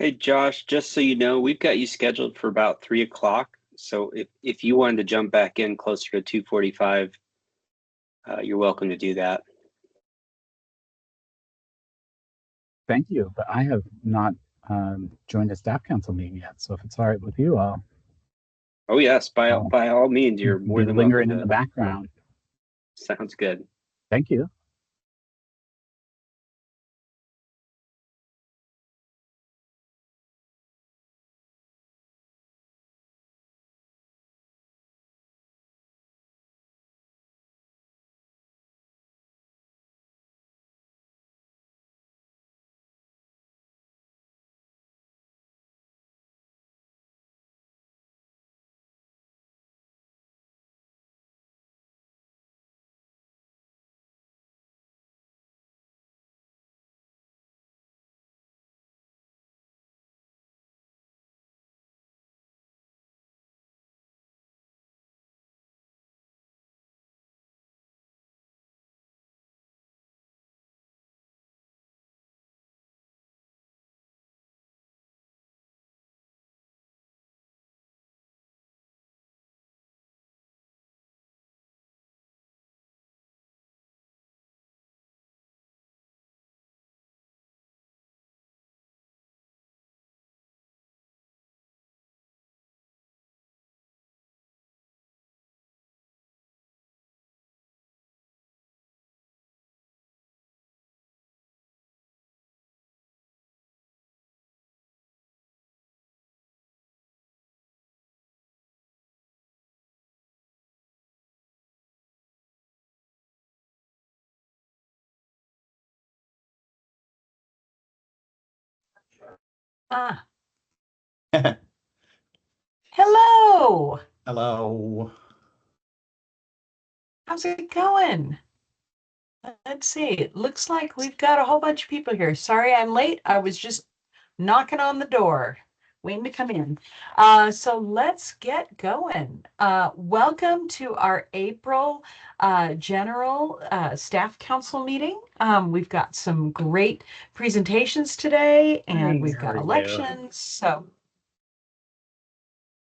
Hey Josh, just so you know, we've got you scheduled for about 3 o'clock. So if you wanted to jump back in closer to 2:45, you're welcome to do that. Thank you, but I have not joined a staff council meeting yet. So if it's all right with you, Oh yes, I'll by all means, you're more be than welcome lingering in the to. background. Sounds good. Thank you. Ah, hello. Hello. How's it going? Let's see. It looks like we've got a whole bunch of people here. Sorry I'm late. I was just knocking on the door, waiting to come in. So let's get going. Welcome to our April General Staff Council meeting. We've got some great presentations today, and we've got elections. So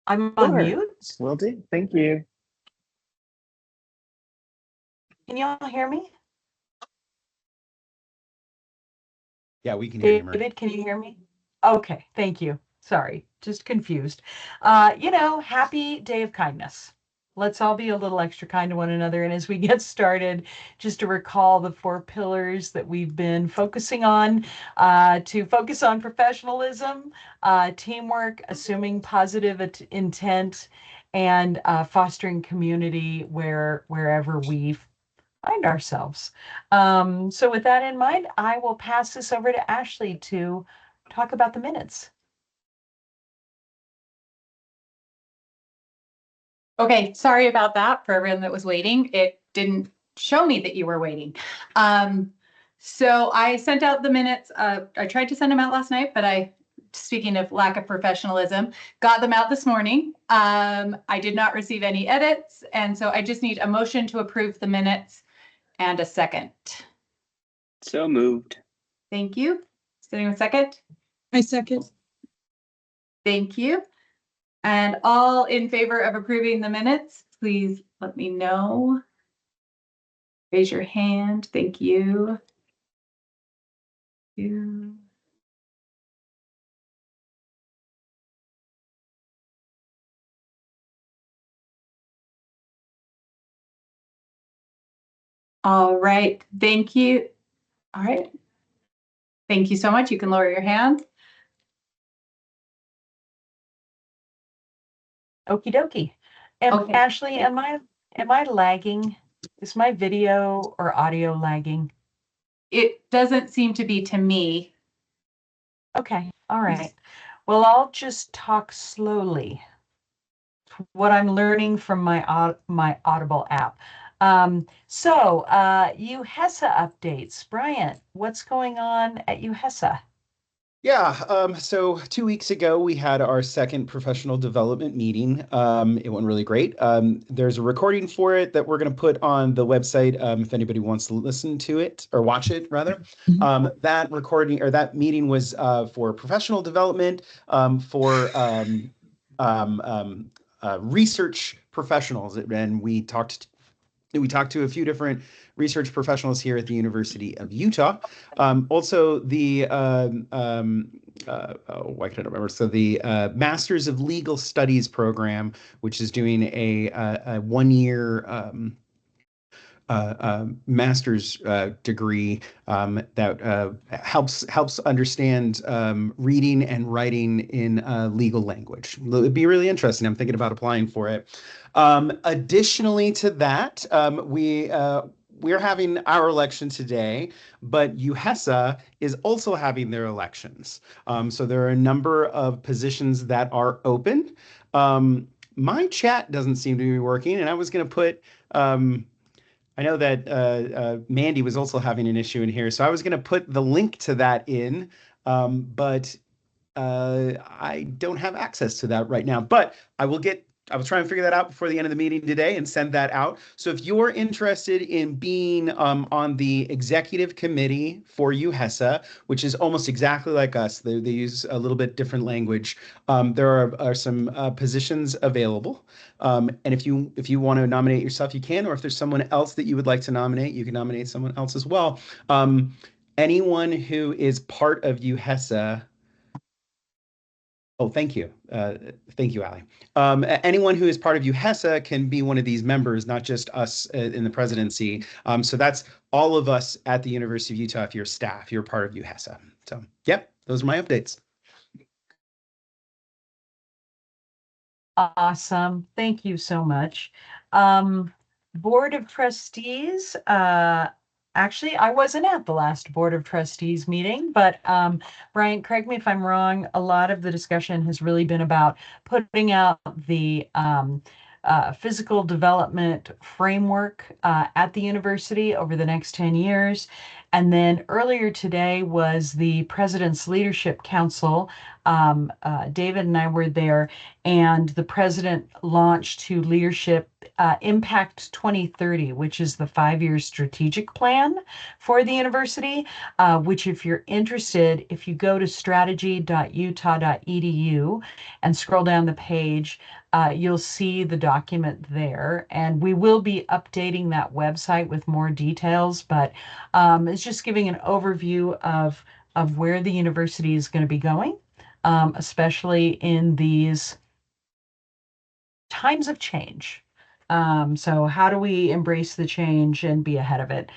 I'm on Sure. mute. Will do. Thank you. Can y'all hear me? Yeah, we can hear you, Marie. David, can you hear me? Okay, thank you. Sorry, just confused. Happy Day of Kindness. Let's all be a little extra kind to one another. And as we get started, just to recall the four pillars that we've been focusing on, to focus on professionalism, teamwork, assuming positive intent, and fostering community wherever we find ourselves. So with that in mind, I will pass this over to Ashley to talk about the minutes. Okay, sorry about that for everyone that was waiting. It didn't show me that you were waiting. So I sent out the minutes. I tried to send them out last night, but speaking of lack of professionalism, got them out this morning. I did not receive any edits, and so I just need a motion to approve the minutes and a second. So moved. Thank you. Sitting a second. I second. Thank you. And all in favor of approving the minutes, please let me know. Raise your hand. Thank you. All right. Thank you. All right. Thank you so much. You can lower your hand. Okie dokie. And Okay. Ashley, am I lagging? Is my video or audio lagging? It doesn't seem to be to me. Okay. All right. Well, I'll just talk slowly. What I'm learning from my Audible app. UUSC updates. Bryant, what's going on at UUSC? Yeah, so 2 weeks ago we had our second professional development meeting. It went really great. There's a recording for it that we're going to put on the website if anybody wants to listen to it or watch it rather. That recording or that meeting was for professional development for research professionals, and we talked to a few different research professionals here at the University of Utah. Also, the why can't I remember? So the Masters of Legal Studies program, which is doing a 1 year master's degree that helps understand reading and writing in legal language. It'd be really interesting. I'm thinking about applying for it. Additionally to that, we're having our election today, but UHESA is also having their elections. So there are a number of positions that are open. My chat doesn't seem to be working, and I was going to put. I know that Mandy was also having an issue in here, so I was going to put the link to that in, but I don't have access to that right now. But I will try and figure that out before the end of the meeting today and send that out. So if you're interested in being on the executive committee for UHESA, which is almost exactly like us, they use a little bit different language. There are some positions available. And if you want to nominate yourself, you can, or if there's someone else that you would like to nominate, you can nominate someone else as well. Anyone who is part of UHESA. Oh, thank you. Thank you, Ali. Anyone who is part of UHESA can be one of these members, not just us in the presidency. So that's all of us at the University of Utah. If you're staff, you're part of UHESA. So, yep, those are my updates. Awesome. Thank you so much. Board of Trustees, actually, I wasn't at the last Board of Trustees meeting, but Brian, correct me if I'm wrong, a lot of the discussion has really been about putting out the physical development framework at the university over the next 10 years. And then earlier today was the President's Leadership Council. David and I were there, and the president launched to leadership Impact 2030, which is the 5-year strategic plan for the university, which if you're interested, if you go to strategy.utah.edu and scroll down the page, you'll see the document there. And we will be updating that website with more details, but it's just giving an overview of where the university is going to be going, especially in these times of change. So how do we embrace the change and be ahead of it?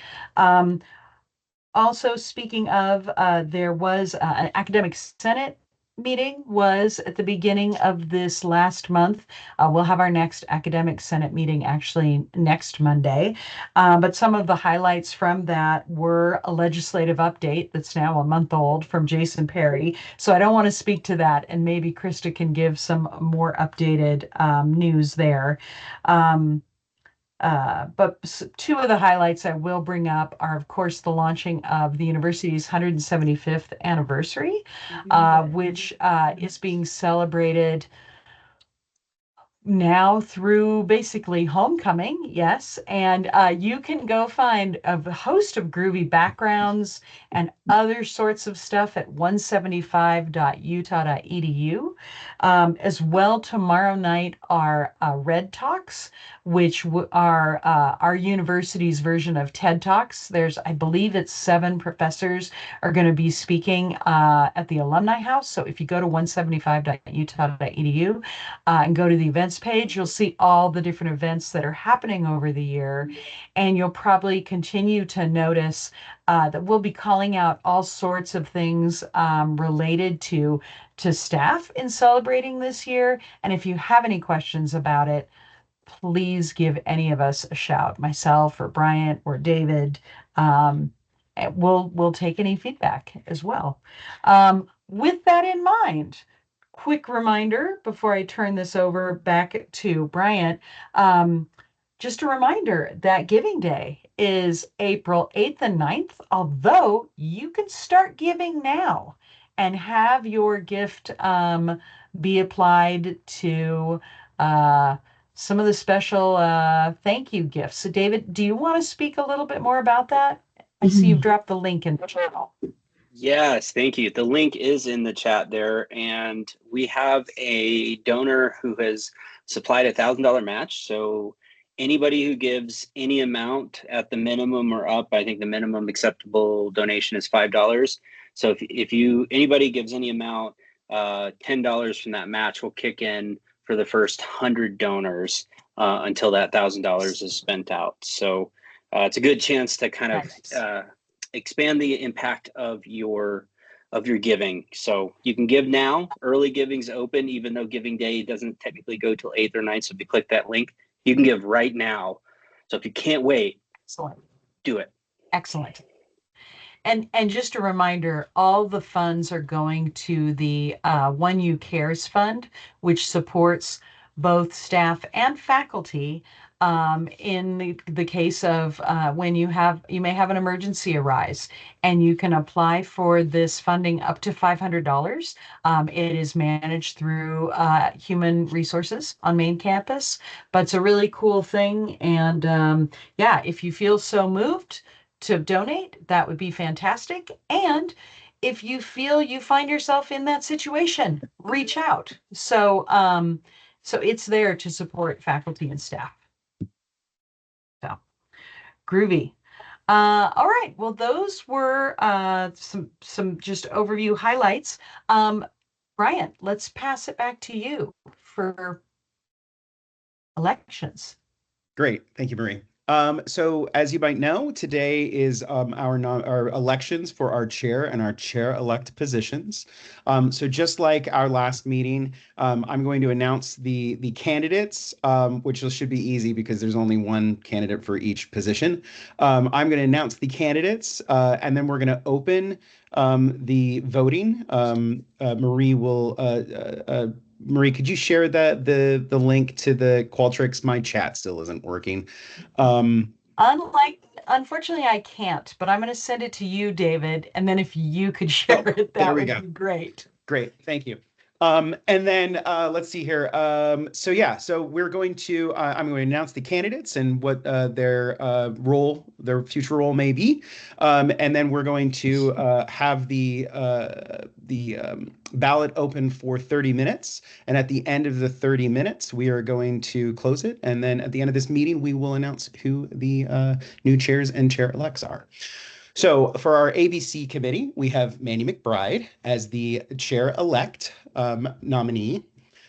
Also, speaking of, there was an academic senate meeting was at the beginning of this last month. We'll have our next academic senate meeting actually next Monday. But some of the highlights from that were a legislative update that's now a month old from Jason Perry. So I don't want to speak to that, and maybe Krista can give some more updated news there. But two of the highlights I will bring up are, of course, the launching of the university's 175th anniversary, which is being celebrated now through basically homecoming, yes. And you can go find a host of groovy backgrounds and other sorts of stuff at 175.utah.edu. As well, tomorrow night are Red Talks, which are our university's version of TED Talks. I believe it's 7 professors are going to be speaking at the Alumni House. So if you go to 175.utah.edu and go to the events page, you'll see all the different events that are happening over the year. And you'll probably continue to notice that we'll be calling out all sorts of things related to staff in celebrating this year. And if you have any questions about it, please give any of us a shout, myself or Bryant or David. And we'll take any feedback as well. With that in mind, quick reminder before I turn this over back to Bryant. Just a reminder that Giving Day is April 8th and 9th, although you can start giving now. and have your gift be applied to some of the special thank you gifts. So David, do you want to speak a little bit more about that? I see you've dropped the link in the channel. Yes, thank you. The link is in the chat there, and we have a donor who has supplied $1,000 match. So anybody who gives any amount at the minimum or up, I think the minimum acceptable donation is $5. So if anybody gives any amount, $10 from that match will kick in for the first 100 donors until that $1,000 is spent out. So it's a good chance to kind of expand the impact of your giving. So you can give now. Early giving's open, even though giving day doesn't technically go till 8th or 9th. So if you click that link, you can give right now. So if you can't wait, Excellent. do it. Excellent. And just a reminder, all the funds are going to the 1U Cares Fund, which supports both staff and faculty in the case of when you may have an emergency arise, and you can apply for this funding up to $500. It is managed through Human Resources on main campus, but it's a really cool thing. And yeah, if you feel so moved to donate, that would be fantastic. And if you feel you find yourself in that situation, reach out. So it's there to support faculty and staff. So groovy. All right. Well, those were some just overview highlights. Brian, let's pass it back to you for elections. Great. Thank you, Marie. So as you might know, today is our elections for our chair and our chair-elect positions. So just like our last meeting, I'm going to announce the candidates, which should be easy because there's only one candidate for each position. I'm going to announce the candidates, and then we're going to open the voting. Marie, could you share the link to the Qualtrics? My chat still isn't working. Unfortunately, I can't, but I'm going to send it to you, David. And then if you could share it, that would be great. Great. Thank you. And then let's see here. So we're going to, I'm going to announce the candidates and what their future role may be. And then we're going to have the ballot open for 30 minutes. And at the end of the 30 minutes, we are going to close it. And then at the end of this meeting, we will announce who the new chairs and chair-elects are. So for our ABC committee, we have Mandy McBride as the chair-elect nominee.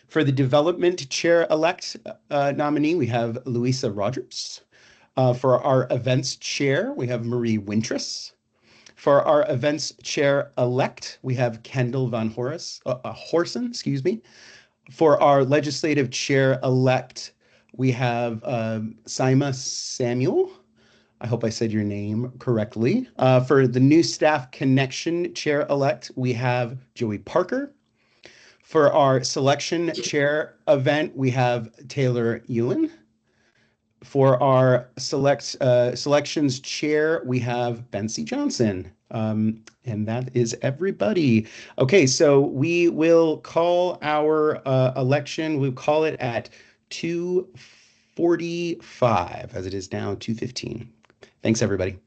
For the development chair-elect nominee, we have Louisa Rogers. For our events chair, we have Marie Wintress. For our events chair-elect, we have Kendall Van Horsen, excuse me. For our legislative chair-elect, we have Saima Samuel. I hope I said your name correctly. For the new staff connection chair-elect, we have Joey Parker. For our selection chair event, we have Taylor Ewan. For our selections chair, we have Bency Johnson. And that is everybody. Okay, so we will call our election, we'll call it at 2:45, as it is now 2:15. Thanks, everybody.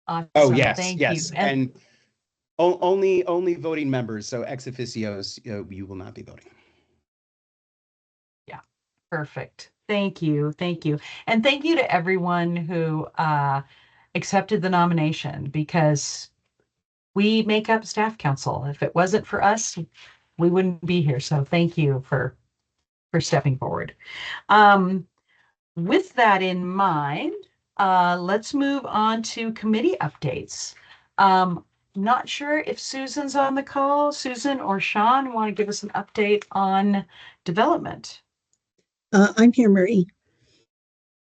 Awesome. Oh, yes, Thank yes. you. And only voting members, so ex officios, you will not be voting. Yeah, perfect. Thank you. Thank you. And thank you to everyone who accepted the nomination, because we make up staff council. If it wasn't for us, we wouldn't be here. So thank you for stepping forward. With that in mind, let's move on to committee updates. Not sure if Susan's on the call. Susan or Sean want to give us an update on development? I'm here, Marie.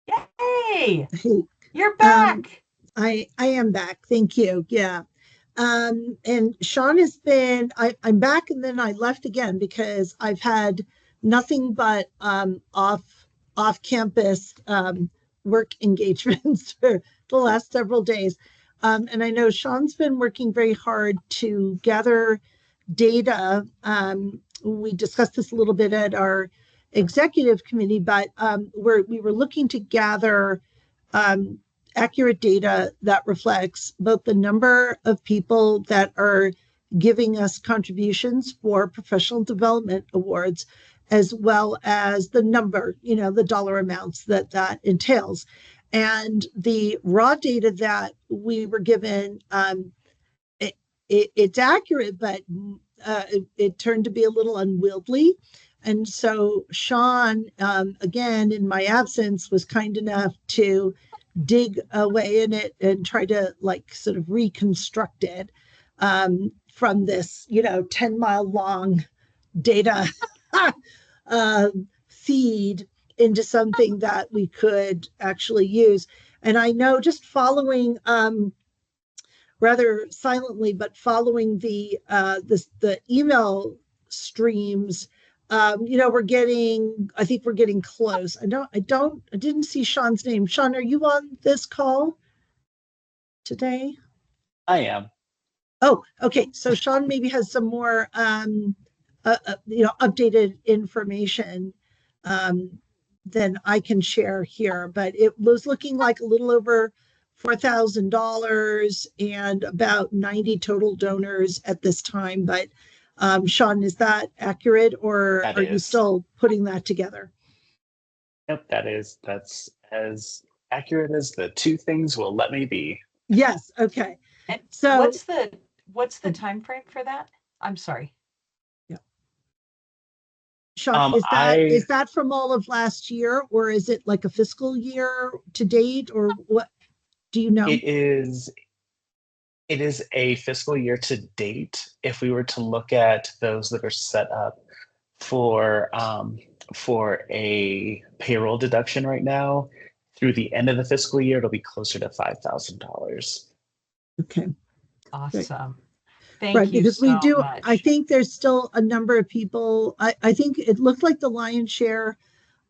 Yay! Hey, You're back. I am back. Thank you. Yeah. And Sean has been, I'm back, and then I left again because I've had nothing but off campus work engagements for the last several days. And I know Sean's been working very hard to gather data. We discussed this a little bit at our executive committee, but we were looking to gather accurate data that reflects both the number of people that are giving us contributions for professional development awards, as well as the number, the dollar amounts that entails. And the raw data that we were given, it's accurate, but it turned to be a little unwieldy. And so Sean, again, in my absence, was kind enough to dig away in it and try to sort of reconstruct it from this 10-mile long data feed into something that we could actually use. And I know, just following rather silently, but following the email streams, I think we're getting close. I didn't see Sean's name. Sean, are you on this call today? I am. Oh, okay. So Sean maybe has some more, updated information than I can share here. But it was looking like a little over $4,000 and about 90 total donors at this time. But Sean, is that accurate, or are you still putting that together? Yep, that's as accurate as the two things will let me be. Yes. Okay. And so what's the time frame for that? I'm sorry. Yeah. Sean, is that from all of last year, or is it like a fiscal year to date, or what? Do you know? It is a fiscal year to date. If we were to look at those that are set up for a payroll deduction right now, through the end of the fiscal year, it'll be closer to $5,000. Okay. Awesome. Thank you because so we do, much. I think there's still a number of people. I think it looked like the lion's share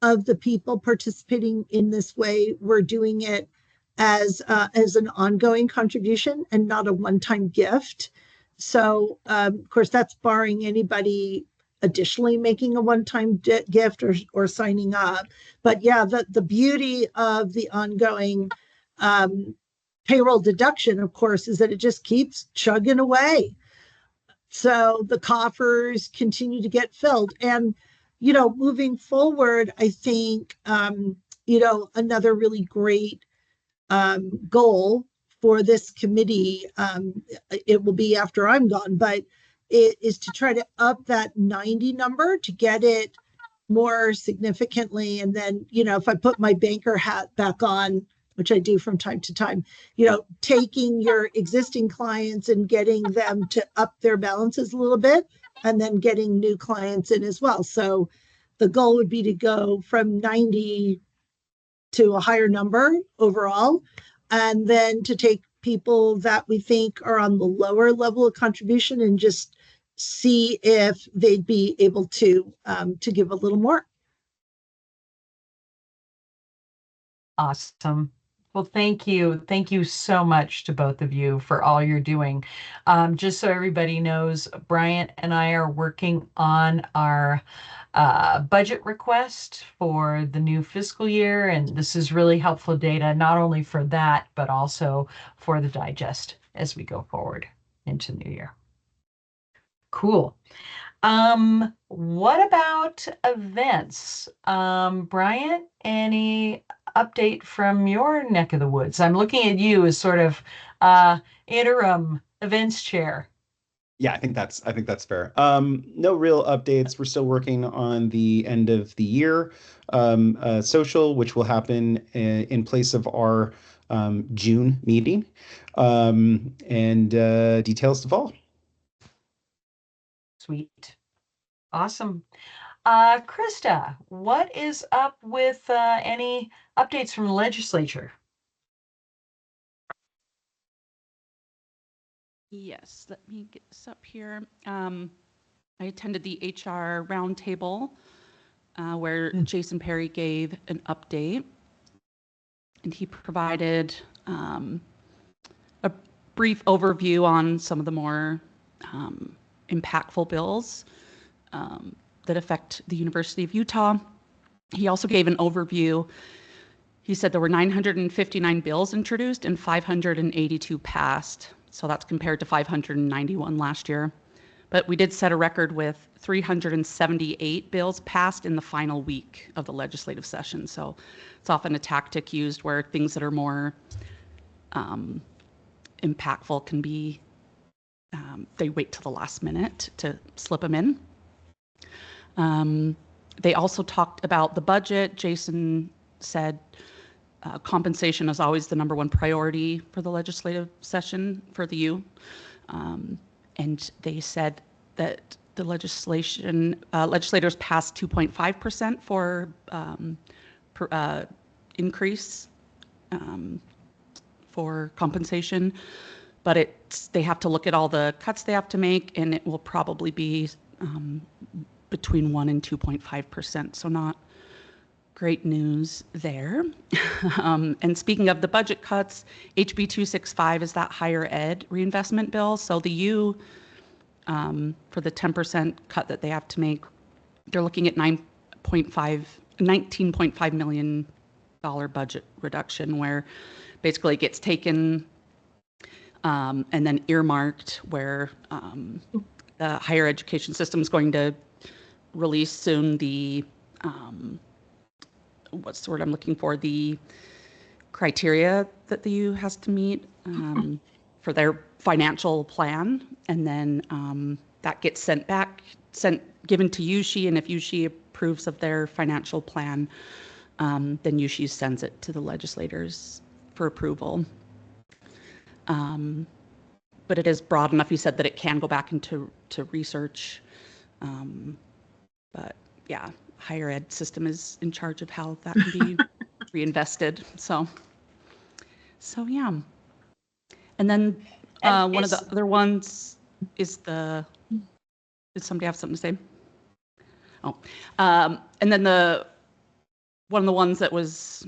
of the people participating in this way were doing it as an ongoing contribution and not a one-time gift. So of course, that's barring anybody additionally making a one-time gift or signing up. But yeah, the beauty of the ongoing payroll deduction, of course, is that it just keeps chugging away. So the coffers continue to get filled. And, moving forward, I think, another really great goal for this committee, it will be after I'm gone, but it is to try to up that 90 number to get it more significantly. And then, if I put my banker hat back on, which I do from time to time, taking your existing clients and getting them to up their balances a little bit, and then getting new clients in as well. So the goal would be to go from 90 to a higher number overall, and then to take people that we think are on the lower level of contribution and just see if they'd be able to give a little more. Awesome. Well, thank you. Thank you so much to both of you for all you're doing. Just so everybody knows, Bryant and I are working on our budget request for the new fiscal year. And this is really helpful data, not only for that, but also for the digest as we go forward into the new year. Cool. What about events? Bryant, any update from your neck of the woods? I'm looking at you as sort of interim events chair. Yeah, I think that's fair. No real updates. We're still working on the end of the year social, which will happen in place of our June meeting, and details to follow. Sweet. Awesome. Krista, what is up with any updates from the legislature? Yes, let me get this up here. I attended the HR roundtable where Jason Perry gave an update, and he provided a brief overview on some of the more impactful bills that affect the University of Utah. He also gave an overview. He said there were 959 bills introduced and 582 passed. So that's compared to 591 last year. But we did set a record with 378 bills passed in the final week of the legislative session. So it's often a tactic used where things that are more impactful can be, they wait till the last minute to slip them in. They also talked about the budget. Jason said compensation is always the #1 priority for the legislative session for the U. And they said that the legislators passed 2.5% for increase for compensation, but they have to look at all the cuts they have to make, and it will probably be between 1 and 2.5%. So not great news there. And speaking of the budget cuts, HB 265 is that higher ed reinvestment bill. So the U, for the 10% cut that they have to make, they're looking at $19.5 million budget reduction, where basically it gets taken and then earmarked, where the higher education system is going to release soon the what's the word I'm looking for, the criteria that the U has to meet for their financial plan, and then that gets given to UUSC, and if UUSC approves of their financial plan, then UUSC sends it to the legislators for approval. But it is broad enough, he said, that it can go back into research. But yeah, higher ed system is in charge of how that can be reinvested. So yeah. And then one of the other ones is did somebody have something to say? Oh, and then one of the ones that was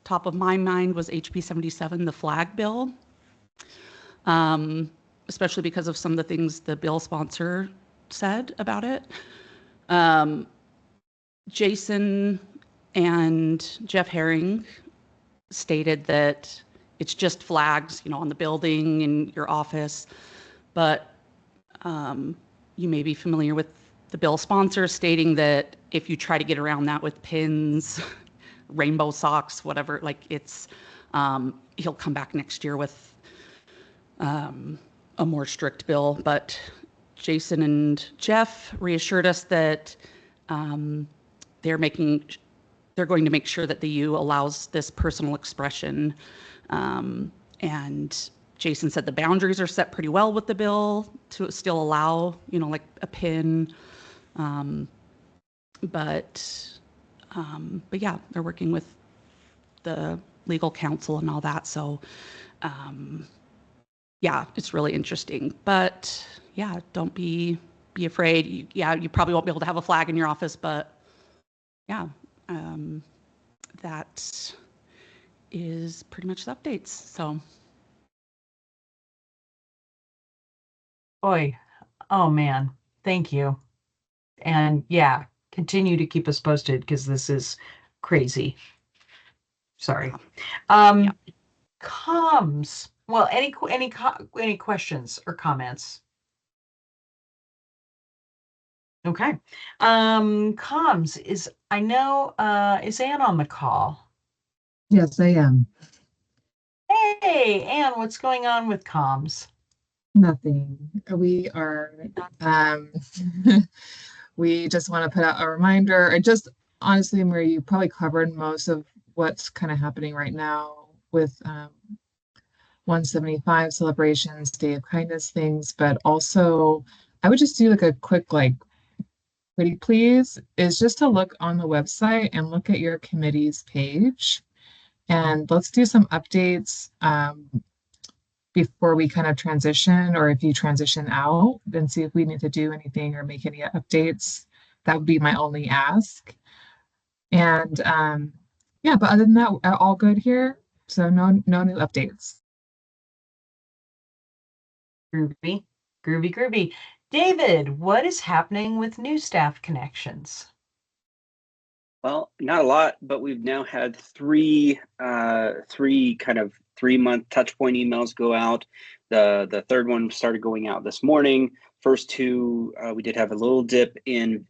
top of my mind was HB 77, the flag bill, especially because of some of the things the bill sponsor said about it. Jason and Jeff Herring stated that it's just flags, on the building in your office, but you may be familiar with the bill sponsor stating that if you try to get around that with pins, rainbow socks, whatever, like it's, he'll come back next year with a more strict bill. But Jason and Jeff reassured us that they're going to make sure that the U allows this personal expression. And Jason said the boundaries are set pretty well with the bill to still allow, like a pin. But yeah, they're working with the legal counsel and all that. So yeah, it's really interesting. But yeah, don't be afraid. You probably won't be able to have a flag in your office, but yeah, that is pretty much the updates. So. Boy, oh man, thank you. And yeah, continue to keep us posted because this is crazy. Sorry. Yeah. Comms. Well, any questions or comments? Okay. Comms is, I know, is Anne on the call? Yes, I am. Hey, Anne, what's going on with comms? Nothing. We are, we just want to put out a reminder. I just, honestly, Marie, you probably covered most of what's kind of happening right now with 175 celebrations, Day of Kindness things, but also I would just do like a quick, pretty please, is just to look on the website and look at your committee's page. And let's do some updates before we kind of transition, or if you transition out, then see if we need to do anything or make any updates. That would be my only ask. And yeah, but other than that, all good here. So no new updates. Groovy, groovy, groovy. David, what is happening with new staff connections? Well, not a lot, but we've now had three kind of 3-month touch point emails go out. The third one started going out this morning. First two, we did have a little dip in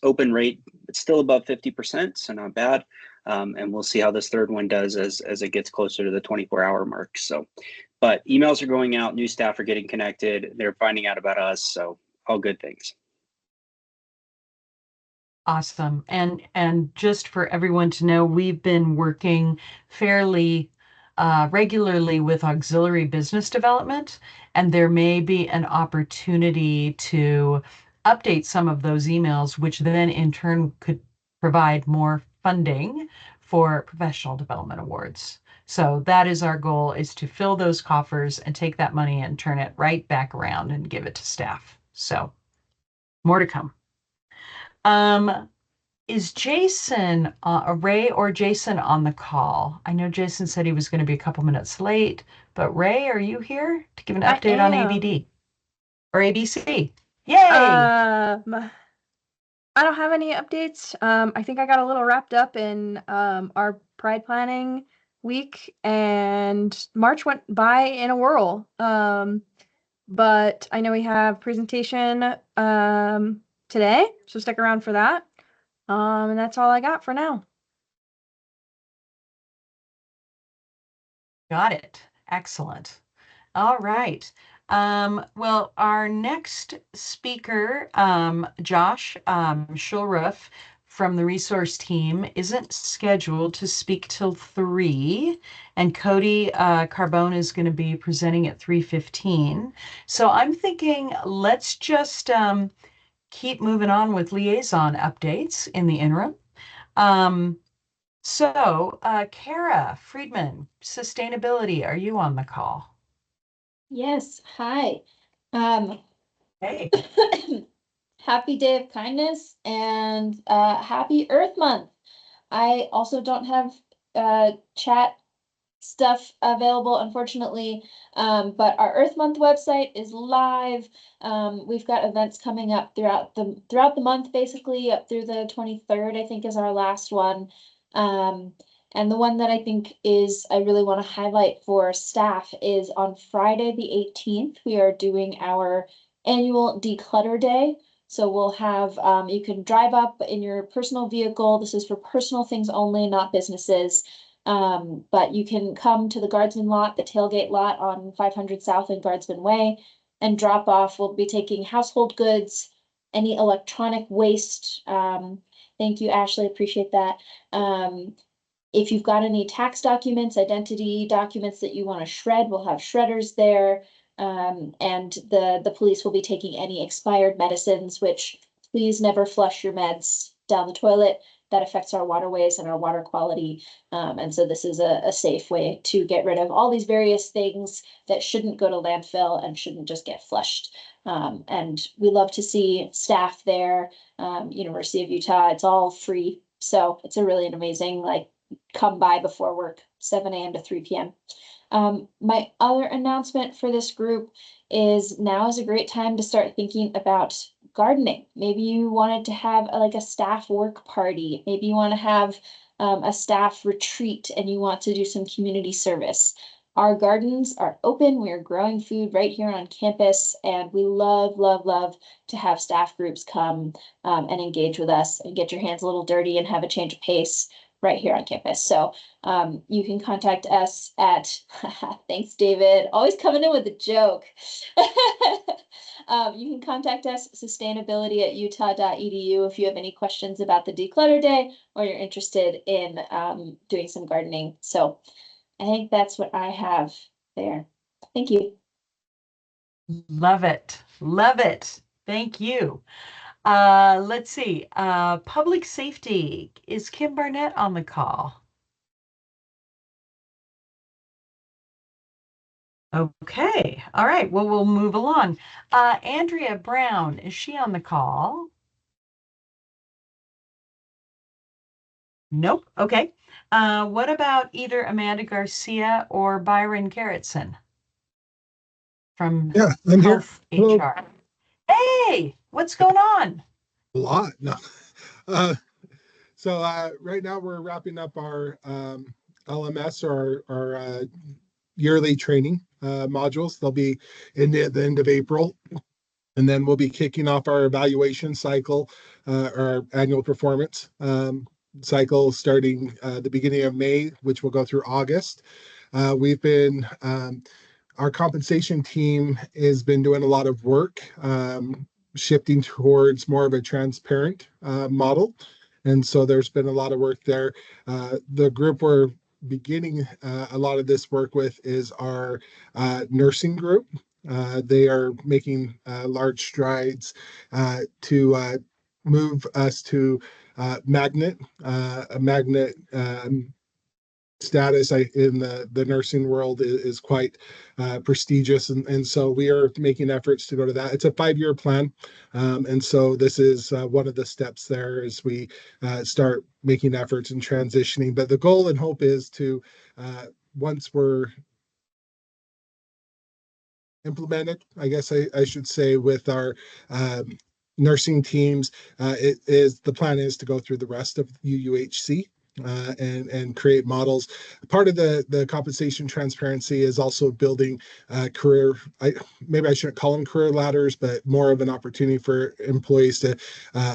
open rate, but still above 50%, so not bad. And we'll see how this third one does as it gets closer to the 24-hour mark. So, but emails are going out, new staff are getting connected, they're finding out about us, so all good things. Awesome. And just for everyone to know, we've been working fairly regularly with auxiliary business development, and there may be an opportunity to update some of those emails, which then in turn could provide more funding for professional development awards. So that is our goal, is to fill those coffers and take that money and turn it right back around and give it to staff. So more to come. Is Jason, Ray or Jason on the call? I know Jason said he was going to be a couple minutes late, but Ray, are you here to give an I update on am. ABD or ABC? Yay! I don't have any updates. I think I got a little wrapped up in our Pride planning week, and March went by in a whirl. But I know we have presentation today, so stick around for that. And that's all I got for now. Got it. Excellent. All right. Well, our next speaker, Josh Schulruff from the resource team, isn't scheduled to speak till 3, and Cody Carbone is going to be presenting at 3:15. So I'm thinking let's just keep moving on with liaison updates in the interim. Kara Friedman, sustainability, are you on the call? Yes, hi. Hey. Happy Day of Kindness and happy Earth Month. I also don't have chat stuff available, unfortunately, but our Earth Month website is live. We've got events coming up throughout the month, basically up through the 23rd, I think is our last one. And the one that I think I really want to highlight for staff is on Friday the 18th, we are doing our annual Declutter Day. So we'll have, you can drive up in your personal vehicle. This is for personal things only, not businesses. But you can come to the Guardsman lot, the tailgate lot on 500 South and Guardsman Way, and drop off. We'll be taking household goods, any electronic waste. Thank you, Ashley, appreciate that. If you've got any tax documents, identity documents that you want to shred, we'll have shredders there. And the police will be taking any expired medicines, which please never flush your meds down the toilet. That affects our waterways and our water quality. And so this is a safe way to get rid of all these various things that shouldn't go to landfill and shouldn't just get flushed. And we love to see staff there, University of Utah, it's all free. So it's a really an amazing, come by before work, 7 a.m. to 3 p.m. My other announcement for this group is now is a great time to start thinking about gardening. Maybe you wanted to have a staff work party. Maybe you want to have a staff retreat and you want to do some community service. Our gardens are open. We are growing food right here on campus, and we love, love, love to have staff groups come and engage with us and get your hands a little dirty and have a change of pace right here on campus. So you can contact us at, thanks, David, always coming in with a joke. You can contact us, sustainability@utah.edu, if you have any questions about the Declutter Day or you're interested in doing some gardening. So I think that's what I have there. Thank you. Love it. Love it. Thank you. Let's see. Public safety. Is Kim Barnett on the call? Okay. All right. Well, we'll move along. Andrea Brown, is she on the call? Nope. Okay. What about either Amanda Garcia or Byron Garrettson? from Yeah, I'm here. Health Hello. HR. Hey, what's going on? A lot. No. Right now we're wrapping up our LMS or our yearly training modules. They'll be in the end of April. And then we'll be kicking off our evaluation cycle, our annual performance cycle starting the beginning of May, which will go through August. We've been our compensation team has been doing a lot of work, shifting towards more of a transparent model. And so there's been a lot of work there. The group we're beginning a lot of this work with is our nursing group. They are making large strides to move us to magnet, a magnet status in the nursing world is quite prestigious. And so we are making efforts to go to that. It's a 5-year plan. And so this is one of the steps there as we start making efforts and transitioning. But the goal and hope is to, once we're implemented, I guess I should say, with our nursing teams, the plan is to go through the rest of UUHC and create models. Part of the compensation transparency is also building career. Maybe I shouldn't call them career ladders, but more of an opportunity for employees to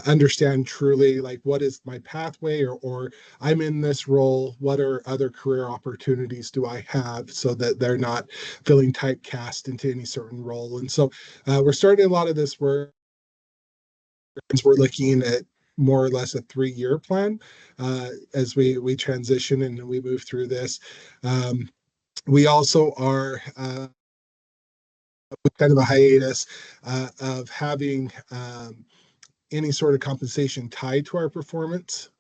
understand truly, like, what is my pathway, or I'm in this role, what are other career opportunities do I have, so that they're not feeling typecast into any certain role. And so we're starting a lot of this work. We're looking at more or less a 3-year plan as we transition and we move through this. We also are kind of a hiatus of having any sort of compensation tied to our performance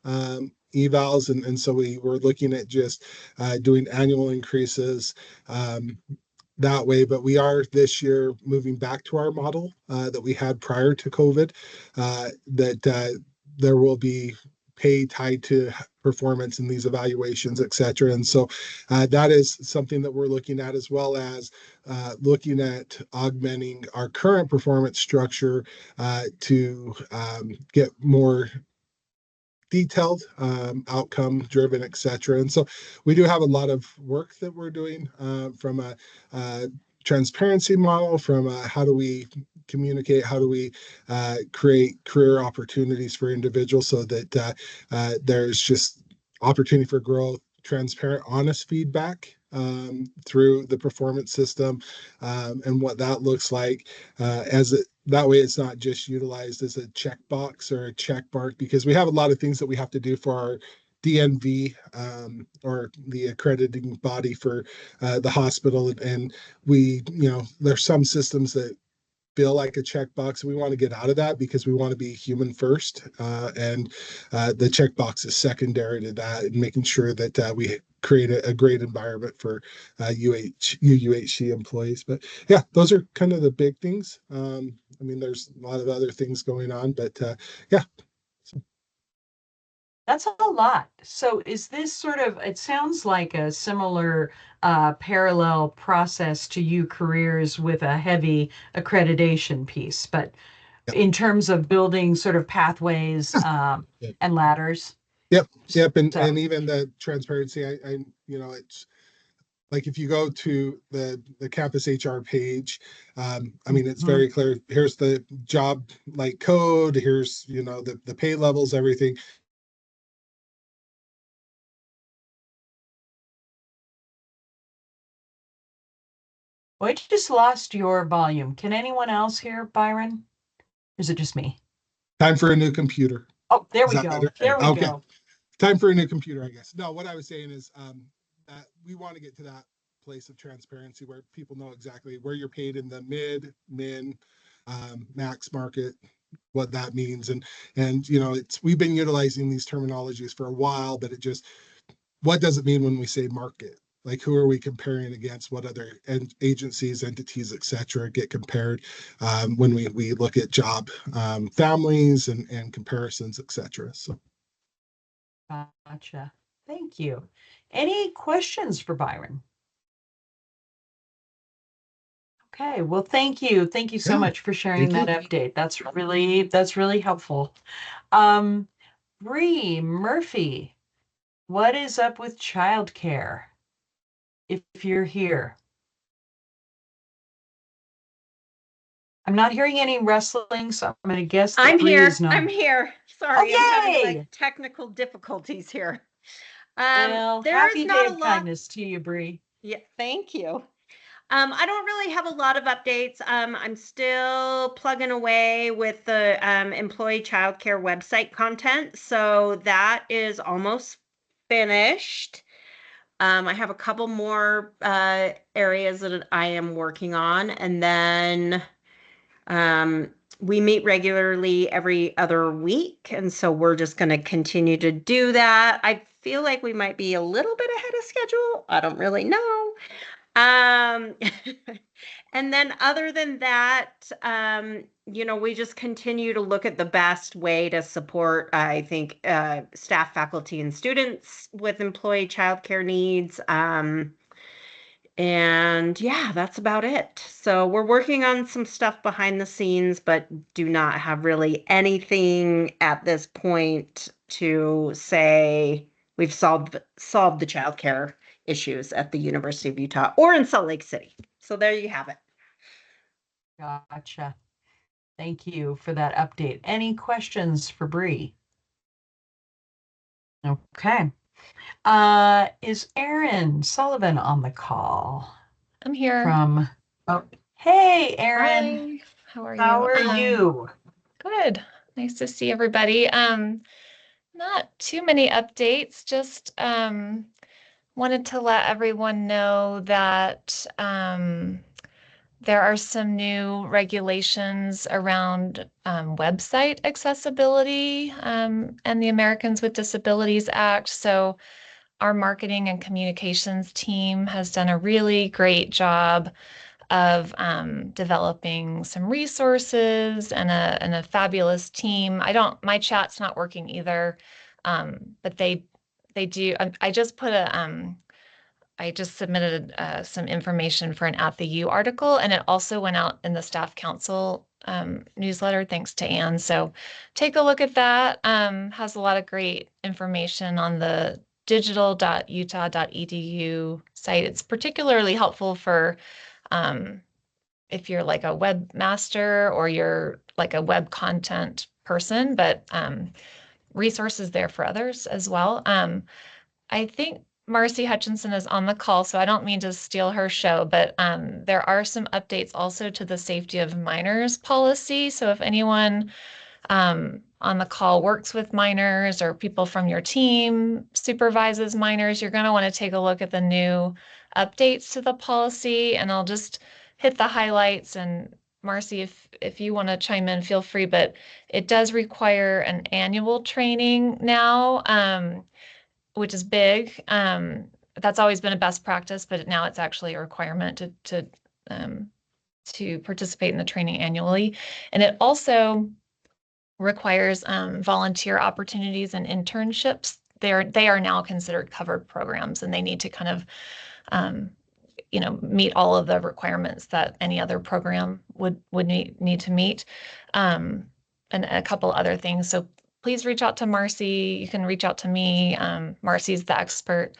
evals, and so we were looking at just doing annual increases that way. But we are this year moving back to our model that we had prior to COVID, that there will be pay tied to performance in these evaluations, et cetera. And so that is something that we're looking at, as well as looking at augmenting our current performance structure to get more detailed, outcome driven, et cetera. And so we do have a lot of work that we're doing from a transparency model, from how do we communicate, how do we create career opportunities for individuals, so that there's just opportunity for growth, transparent, honest feedback through the performance system, and what that looks like that way it's not just utilized as a checkbox or a check mark, because we have a lot of things that we have to do for our DNV, or the accrediting body for the hospital. And there's some systems that feel like a checkbox. We want to get out of that because we want to be human first. And the checkbox is secondary to that, and making sure that we create a great environment for UUHC employees. But yeah, those are kind of the big things. There's a lot of other things going on, but yeah. That's a lot. So is this sort of, it sounds like a similar parallel process to UCareers with a heavy accreditation piece, but in terms of building sort of pathways and ladders. Yep. And even the transparency, it's like, if you go to the campus HR page, it's very clear. Here's the job like code, here's the pay levels, everything. Well, I just lost your volume. Can anyone else hear, Byron? Or is it just me? Time for a new computer. Oh, there we go. Better? There we go. Time for a new computer, I guess. No, what I was saying is that we want to get to that place of transparency where people know exactly where you're paid in the mid, min, max market, what that means. And we've been utilizing these terminologies for a while, but what does it mean when we say market? Like, who are we comparing against? What other agencies, entities, et cetera, get compared when we look at job families and comparisons, et cetera. So. Gotcha. Thank you. Any questions for Byron? Okay, well, thank you. Thank you so Yeah, much for sharing thank that you. update. That's really helpful. Bree Murphy, what is up with childcare? If you're here. I'm not hearing any rustling, so I'm going to guess that I'm Bree here. is not. I'm here. Sorry, I'm having like technical difficulties here. Well, There is happy day not a of lot. kindness to you, Bree. Yeah, thank you. I don't really have a lot of updates. I'm still plugging away with the employee childcare website content, so that is almost finished. I have a couple more areas that I am working on, and then we meet regularly every other week, and so we're just going to continue to do that. I feel like we might be a little bit ahead of schedule. I don't really know. And then other than that, we just continue to look at the best way to support, I think, staff, faculty, and students with employee childcare needs. And yeah, that's about it. So we're working on some stuff behind the scenes, but do not have really anything at this point to say we've solved the childcare issues at the University of Utah or in Salt Lake City. So there you have it. Gotcha. Thank you for that update. Any questions for Bree? Okay. Is Erin Sullivan on the call? I'm here. Hey, Erin. Hi. How are you? How are you? Good. Nice to see everybody. Not too many updates, just wanted to let everyone know that there are some new regulations around website accessibility and the Americans with Disabilities Act. So our marketing and communications team has done a really great job of developing some resources and a fabulous team. My chat's not working either, but they do. I just put I just submitted some information for an At the U article, and it also went out in the Staff Council newsletter, thanks to Anne. So take a look at that. Has a lot of great information on the digital.utah.edu site. It's particularly helpful for if you're like a webmaster or you're like a web content person, but resources there for others as well. I think Marcy Hutchinson is on the call, so I don't mean to steal her show, but there are some updates also to the safety of minors policy. So if anyone on the call works with minors or people from your team supervises minors, you're going to want to take a look at the new updates to the policy, and I'll just hit the highlights. And Marcy, if you want to chime in, feel free, but it does require an annual training now, which is big. That's always been a best practice, but now it's actually a requirement to participate in the training annually. And it also requires volunteer opportunities and internships. They are now considered covered programs, and they need to kind of meet all of the requirements that any other program would need to meet, and a couple other things. So please reach out to Marcy. You can reach out to me. Marcy's the expert.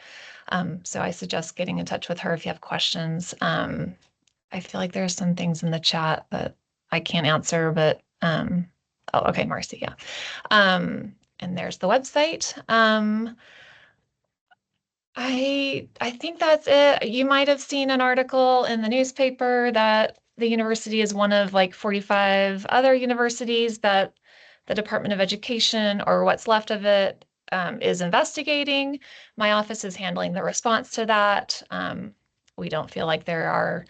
So I suggest getting in touch with her if you have questions. I feel like there's some things in the chat that I can't answer, but okay, Marcy, yeah. And there's the website. I think that's it. You might have seen an article in the newspaper that the university is one of like 45 other universities that the Department of Education, or what's left of it, is investigating. My office is handling the response to that. We don't feel like there are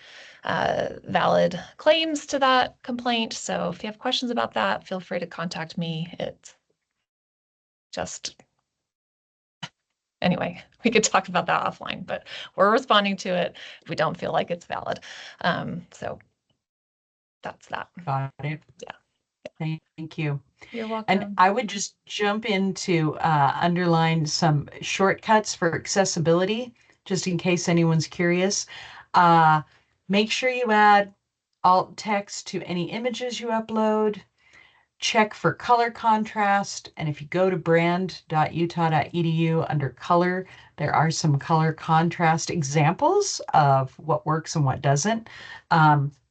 valid claims to that complaint. So if you have questions about that, feel free to contact me. It's just, anyway, we could talk about that offline, but we're responding to it if we don't feel like it's valid. So that's that. Got it. Yeah. Thank you. You're welcome. And I would just jump into underline some shortcuts for accessibility, just in case anyone's curious. Make sure you add alt text to any images you upload, check for color contrast. And if you go to brand.utah.edu under color, there are some color contrast examples of what works and what doesn't.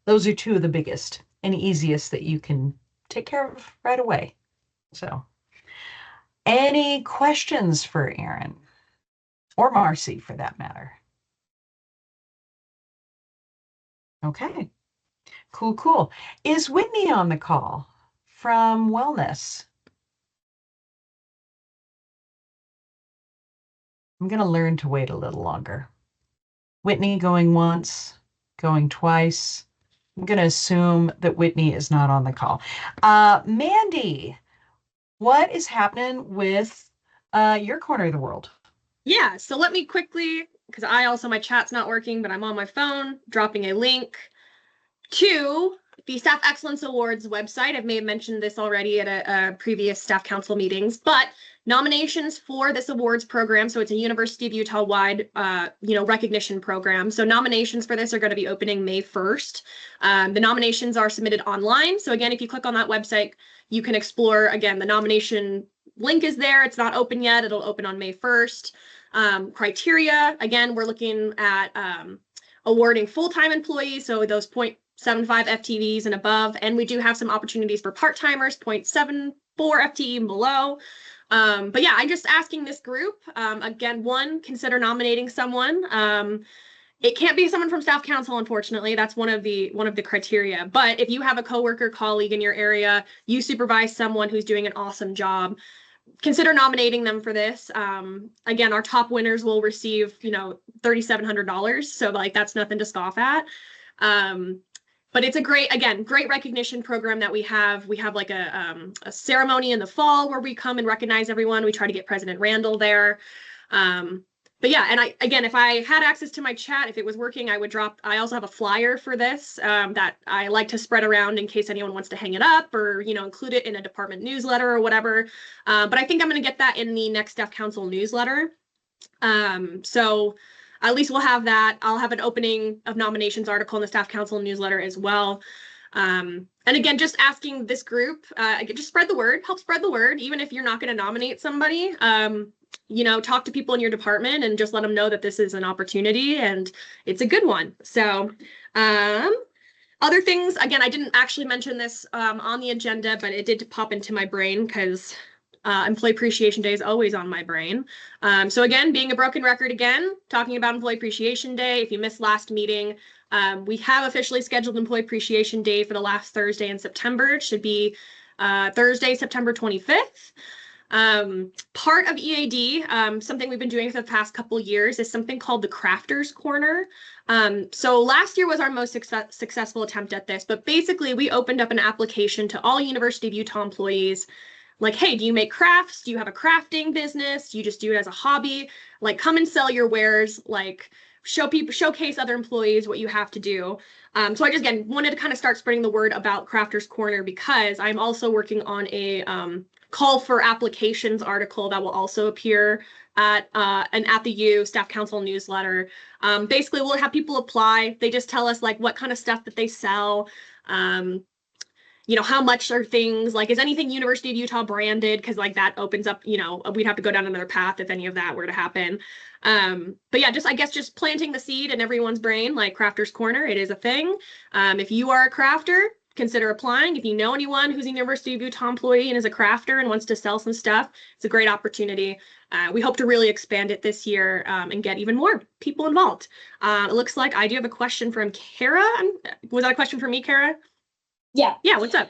Those are two of the biggest and easiest that you can take care of right away. So, any questions for Erin or Marcy for that matter? Okay, cool. Is Whitney on the call from Wellness? I'm going to learn to wait a little longer. Whitney going once, going twice. I'm going to assume that Whitney is not on the call. Mandy, what is happening with your corner of the world? Yeah, so let me quickly, because my chat's not working, but I'm on my phone, dropping a link to the Staff Excellence Awards website. I may have mentioned this already at a previous staff council meetings, but nominations for this awards program, so it's a University of Utah wide recognition program. So nominations for this are going to be opening May 1st. The nominations are submitted online. So again, if you click on that website, you can explore, again, the nomination link is there. It's not open yet. It'll open on May 1st. Criteria, again, we're looking at awarding full-time employees, so those 0.75 FTEs and above, and we do have some opportunities for part-timers, 0.74 FTE and below. But yeah, I'm just asking this group, again, one, consider nominating someone. It can't be someone from staff council, unfortunately. That's one of the criteria. But if you have a coworker, colleague in your area, you supervise someone who's doing an awesome job, consider nominating them for this. Again, our top winners will receive, $3,700. So like, that's nothing to scoff at. But it's a great recognition program that we have. We have like a ceremony in the fall where we come and recognize everyone. We try to get President Randall there. But yeah, and if I had access to my chat, if it was working, I also have a flyer for this that I like to spread around in case anyone wants to hang it up or, include it in a department newsletter or whatever. But I think I'm going to get that in the next staff council newsletter. So at least we'll have that. I'll have an opening of nominations article in the staff council newsletter as well. And again, just asking this group, just spread the word, help spread the word, even if you're not going to nominate somebody. Talk to people in your department and just let them know that this is an opportunity and it's a good one. So, other things, again, I didn't actually mention this on the agenda, but it did pop into my brain because Employee Appreciation Day is always on my brain. So again, being a broken record again, talking about Employee Appreciation Day. If you missed last meeting, we have officially scheduled Employee Appreciation Day for the last Thursday in September. It should be Thursday, September 25th. Part of EAD, something we've been doing for the past couple years is something called the Crafters Corner. So last year was our most successful attempt at this, but basically we opened up an application to all University of Utah employees. Like, hey, do you make crafts? Do you have a crafting business? Do you just do it as a hobby? Like, come and sell your wares, like showcase other employees what you have to do. So I just, again, wanted to kind of start spreading the word about Crafters Corner because I'm also working on a call for applications article that will also appear at the U staff council newsletter. Basically, we'll have people apply. They just tell us like what kind of stuff that they sell. How much are things, like, is anything University of Utah branded? Because like that opens up, we'd have to go down another path if any of that were to happen. But yeah, just planting the seed in everyone's brain, like Crafters Corner, it is a thing. If you are a crafter, consider applying. If you know anyone who's a University of Utah employee and is a crafter and wants to sell some stuff, it's a great opportunity. We hope to really expand it this year and get even more people involved. It looks like I do have a question from Kara. Was that a question for me, Kara? Yeah. Yeah, what's up?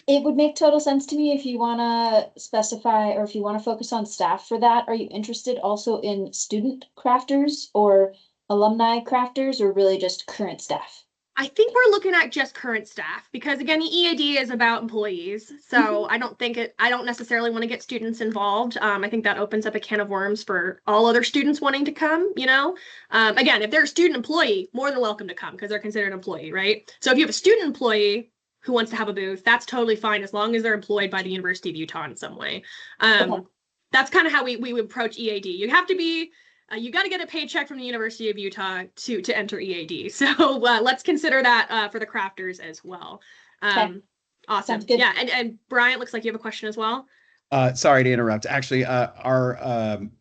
It would make total sense to me if you want to specify or if you want to focus on staff for that. Are you interested also in student crafters or alumni crafters or really just current staff? I think we're looking at just current staff because again, the EAD is about employees. So I don't necessarily want to get students involved. I think that opens up a can of worms for all other students wanting to come, Again, if they're a student employee, more than welcome to come because they're considered an employee, right? So if you have a student employee who wants to have a booth, that's totally fine as long as they're employed by the University of Utah in some way. That's kind of how we would approach EAD. You have to be you got to get a paycheck from the University of Utah to enter EAD. So let's consider that for the crafters as well. Okay. Awesome. Sounds good. Yeah, and Brian, looks like you have a question as well. Sorry to interrupt. Actually, our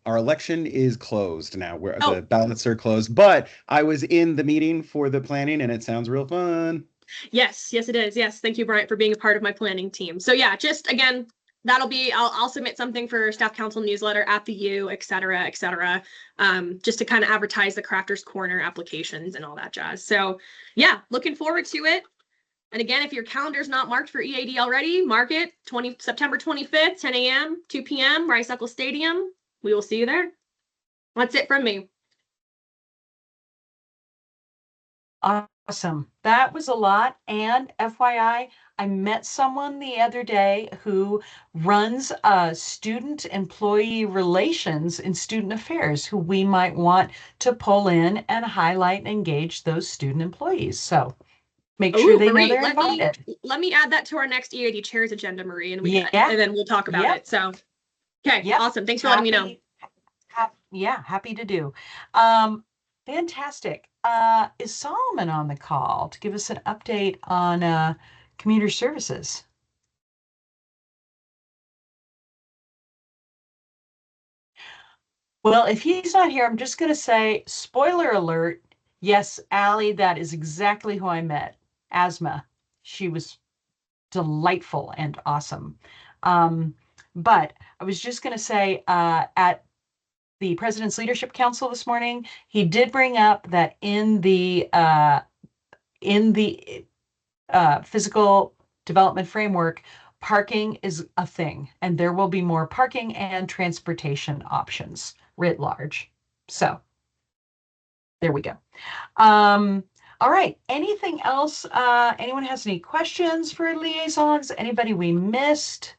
election is closed now. Where Oh. the ballots are closed, but I was in the meeting for the planning, and it sounds real fun. Yes, it is. Yes, thank you, Brian, for being a part of my planning team. So yeah, just again, that'll be I'll submit something for staff council newsletter at the U, et cetera, just to kind of advertise the Crafters Corner applications and all that jazz. So yeah, looking forward to it. And again, if your calendar's not marked for EAD already, mark it September 25th, 10 a.m., 2 p.m., Rice Eccles Stadium. We will see you there. That's it from me. Awesome. That was a lot. And FYI, I met someone the other day who runs student employee relations in student affairs who we might want to pull in and highlight and engage those student employees. So make sure they know they're invited. Let me add that to our next EAD chairs agenda, Marie, and and then we'll talk about it. So, okay, awesome. Thanks for letting me know. Happy to do. Fantastic. Is Solomon on the call to give us an update on commuter services? Well, if he's not here, I'm just going to say, spoiler alert. Yes, Allie, that is exactly who I met. Asma. She was delightful and awesome. But I was just going to say, at the President's Leadership Council this morning, he did bring up that in the physical development framework, parking is a thing, and there will be more parking and transportation options writ large. So there we go. All right. Anything else? Anyone has any questions for liaisons? Anybody we missed?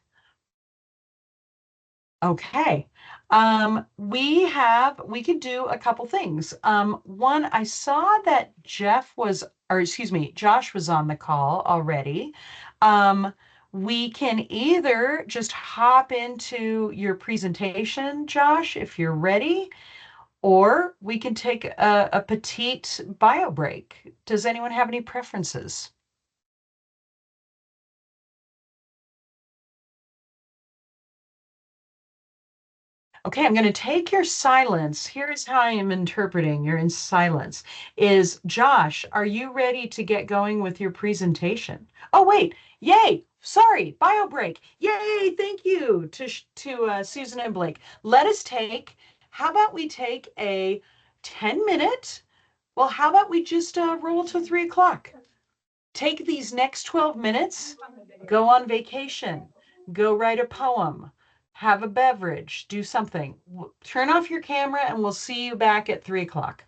Okay. We could do a couple things. One, I saw that Josh was on the call already. We can either just hop into your presentation, Josh, if you're ready, or we can take a petite bio break. Does anyone have any preferences? Okay, I'm going to take your silence. Here's how I am interpreting you're in silence. Is Josh, are you ready to get going with your presentation? Oh, wait. Yay. Sorry. Bio break. Yay. Thank you to Susan and Blake. How about we take a 10-minute? Well, how about we just roll till 3 o'clock? Take these next 12 minutes, go on vacation, go write a poem, have a beverage, do something. Turn off your camera and we'll see you back at 3 o'clock.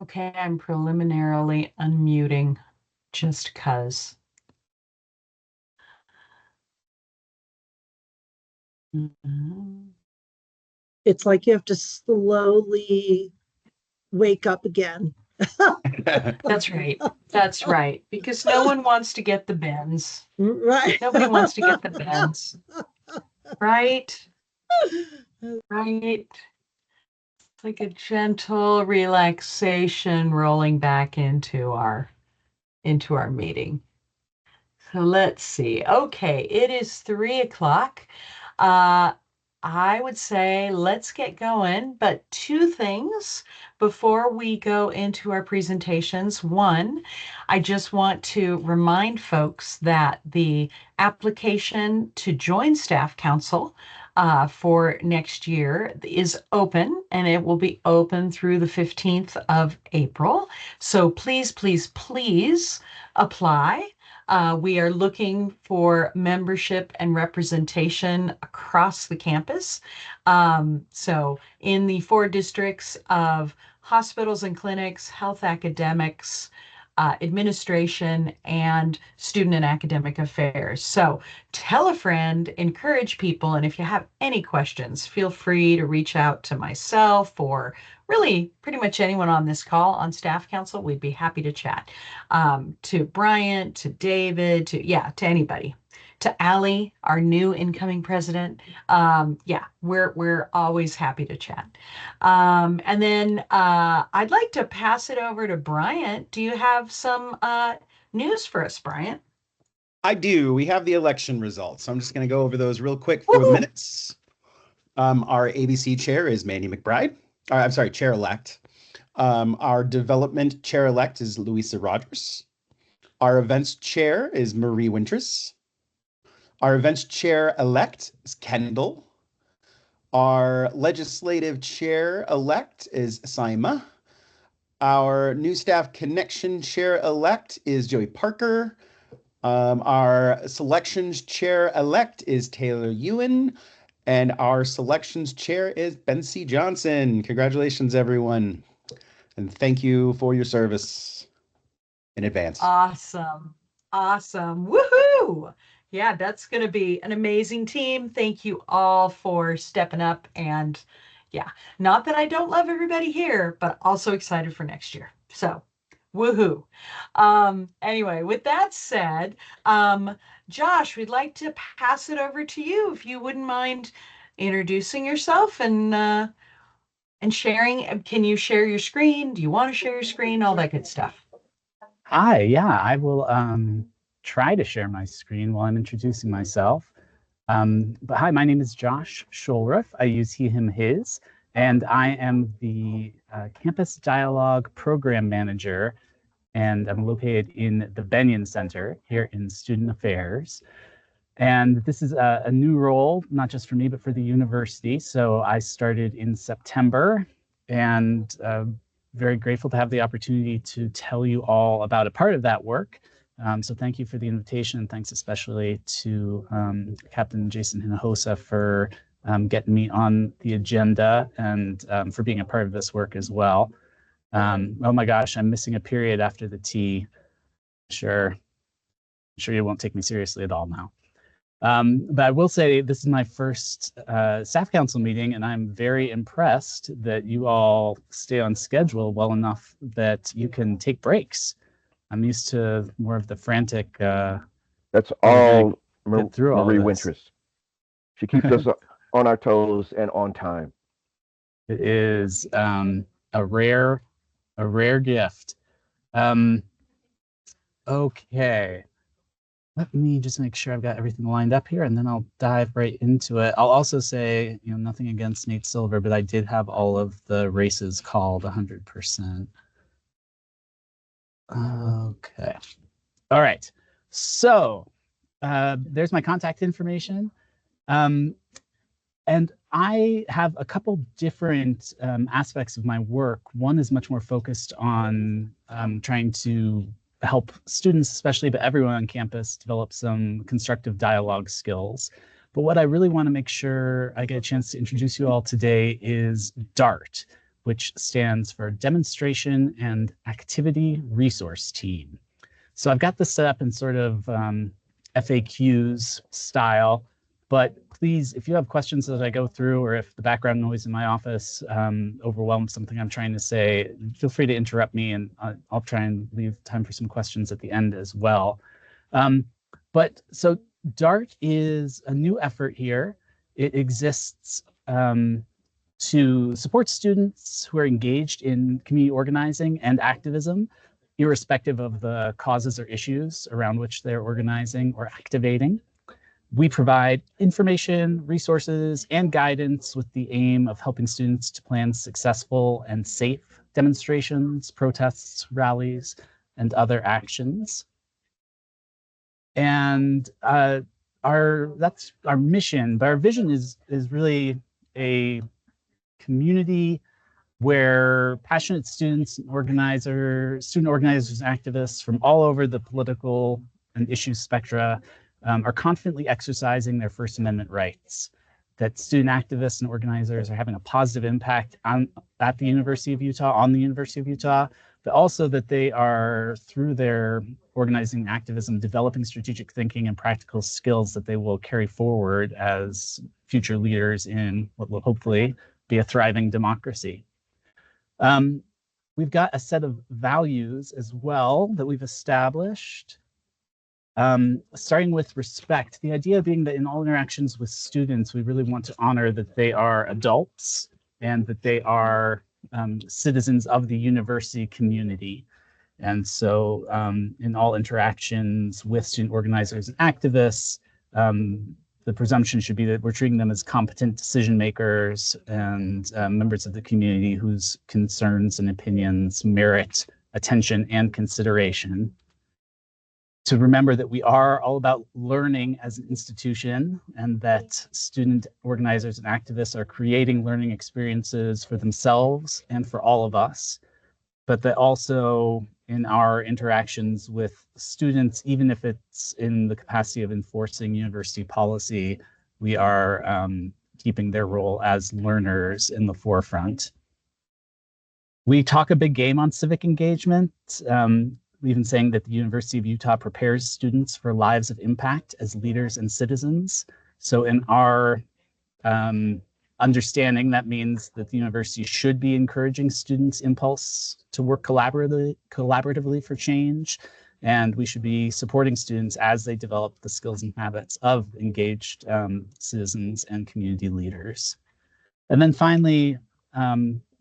Okay, I'm preliminarily unmuting just cuz. It's like you have to slowly wake up again. That's right. That's right. Because no one wants to get the bends. Right. Nobody wants to get the bends. Right? Right. It's like a gentle relaxation rolling back into our meeting. So let's see. Okay, it is 3 o'clock. I would say let's get going, but two things before we go into our presentations. One, I just want to remind folks that the application to join Staff Council for next year is open, and it will be open through the 15th of April. So please, please, please apply. We are looking for membership and representation across the campus. So in the 4 districts of hospitals and clinics, health academics, administration, and student and academic affairs. So tell a friend, encourage people, and if you have any questions, feel free to reach out to myself or really pretty much anyone on this call on Staff Council. We'd be happy to chat. To Bryant, to David, to anybody. To Allie, our new incoming president. We're always happy to chat. And then I'd like to pass it over to Bryant. Do you have some news for us, Bryant? I do. We have the election results. I'm just going to go over those real quick for the minutes. Our ABC chair is Mandy McBride. I'm sorry, chair-elect. Our development chair-elect is Louisa Rogers. Our events chair is Marie Winters. Our events chair-elect is Kendall. Our legislative chair-elect is Saima. Our new staff connection chair-elect is Joey Parker. Our selections chair-elect is Taylor Ewan. And our selections chair is Bency Johnson. Congratulations, everyone. And thank you for your service in advance. Awesome. Awesome. Woohoo! Yeah, that's going to be an amazing team. Thank you all for stepping up. And yeah, not that I don't love everybody here, but also excited for next year. So, woohoo. Anyway, with that said, Josh, we'd like to pass it over to you if you wouldn't mind introducing yourself and sharing. Can you share your screen? Do you want to share your screen? All that good stuff. Hi, yeah, I will try to share my screen while I'm introducing myself. But hi, my name is Josh Schulruth. I use he, him, his, and I am the Campus Dialogue Program Manager, and I'm located in the Benyon Center here in Student Affairs. And this is a new role, not just for me, but for the university. So I started in September, and very grateful to have the opportunity to tell you all about a part of that work. So thank you for the invitation, and thanks especially to Captain Jason Hinojosa for getting me on the agenda and for being a part of this work as well. Oh my gosh, I'm missing a period after the T. Sure you won't take me seriously at all now. But I will say this is my first staff council meeting, and I'm very impressed that you all stay on schedule well enough that you can take breaks. I'm used to more of the frantic. That's all Marie Winters. She keeps us on our toes and on time. It is a rare gift. Okay. Let me just make sure I've got everything lined up here, and then I'll dive right into it. I'll also say, nothing against Nate Silver, but I did have all of the races called 100%. Okay. All right. So there's my contact information. And I have a couple different aspects of my work. One is much more focused on trying to help students, especially, but everyone on campus, develop some constructive dialogue skills. But what I really want to make sure I get a chance to introduce you all today is DART, which stands for Demonstration and Activity Resource Team. So I've got this set up in sort of FAQs style, but please, if you have questions as I go through, or if the background noise in my office overwhelms something I'm trying to say, feel free to interrupt me, and I'll try and leave time for some questions at the end as well. But so DART is a new effort here. It exists to support students who are engaged in community organizing and activism, irrespective of the causes or issues around which they're organizing or activating. We provide information, resources, and guidance with the aim of helping students to plan successful and safe demonstrations, protests, rallies, and other actions. And that's our mission, but our vision is really a community where passionate students, student organizers, and activists from all over the political and issue spectra are confidently exercising their First Amendment rights. That student activists and organizers are having a positive impact at the University of Utah, on the University of Utah, but also that they are, through their organizing and activism, developing strategic thinking and practical skills that they will carry forward as future leaders in what will hopefully be a thriving democracy. We've got a set of values as well that we've established, starting with respect. The idea being that in all interactions with students, we really want to honor that they are adults and that they are citizens of the university community. And so in all interactions with student organizers and activists, the presumption should be that we're treating them as competent decision makers and members of the community whose concerns and opinions merit attention and consideration. To remember that we are all about learning as an institution, and that student organizers and activists are creating learning experiences for themselves and for all of us, but that also in our interactions with students, even if it's in the capacity of enforcing university policy, we are keeping their role as learners in the forefront. We talk a big game on civic engagement, even saying that the University of Utah prepares students for lives of impact as leaders and citizens. So in our understanding, that means that the university should be encouraging students' impulse to work collaboratively for change, and we should be supporting students as they develop the skills and habits of engaged citizens and community leaders. And then finally,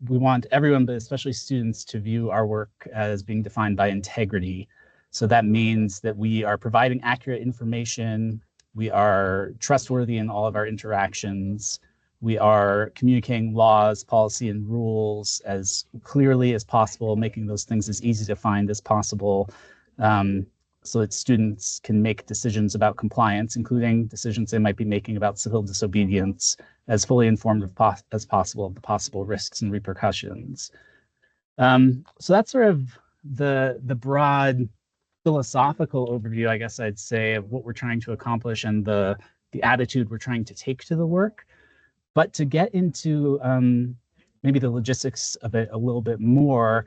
we want everyone, but especially students, to view our work as being defined by integrity. So that means that we are providing accurate information, we are trustworthy in all of our interactions, we are communicating laws, policy, and rules as clearly as possible, making those things as easy to find as possible, so that students can make decisions about compliance, including decisions they might be making about civil disobedience, as fully informed as possible of the possible risks and repercussions. So that's sort of the broad philosophical overview, I guess I'd say, of what we're trying to accomplish and the attitude we're trying to take to the work. But to get into maybe the logistics of it a little bit more,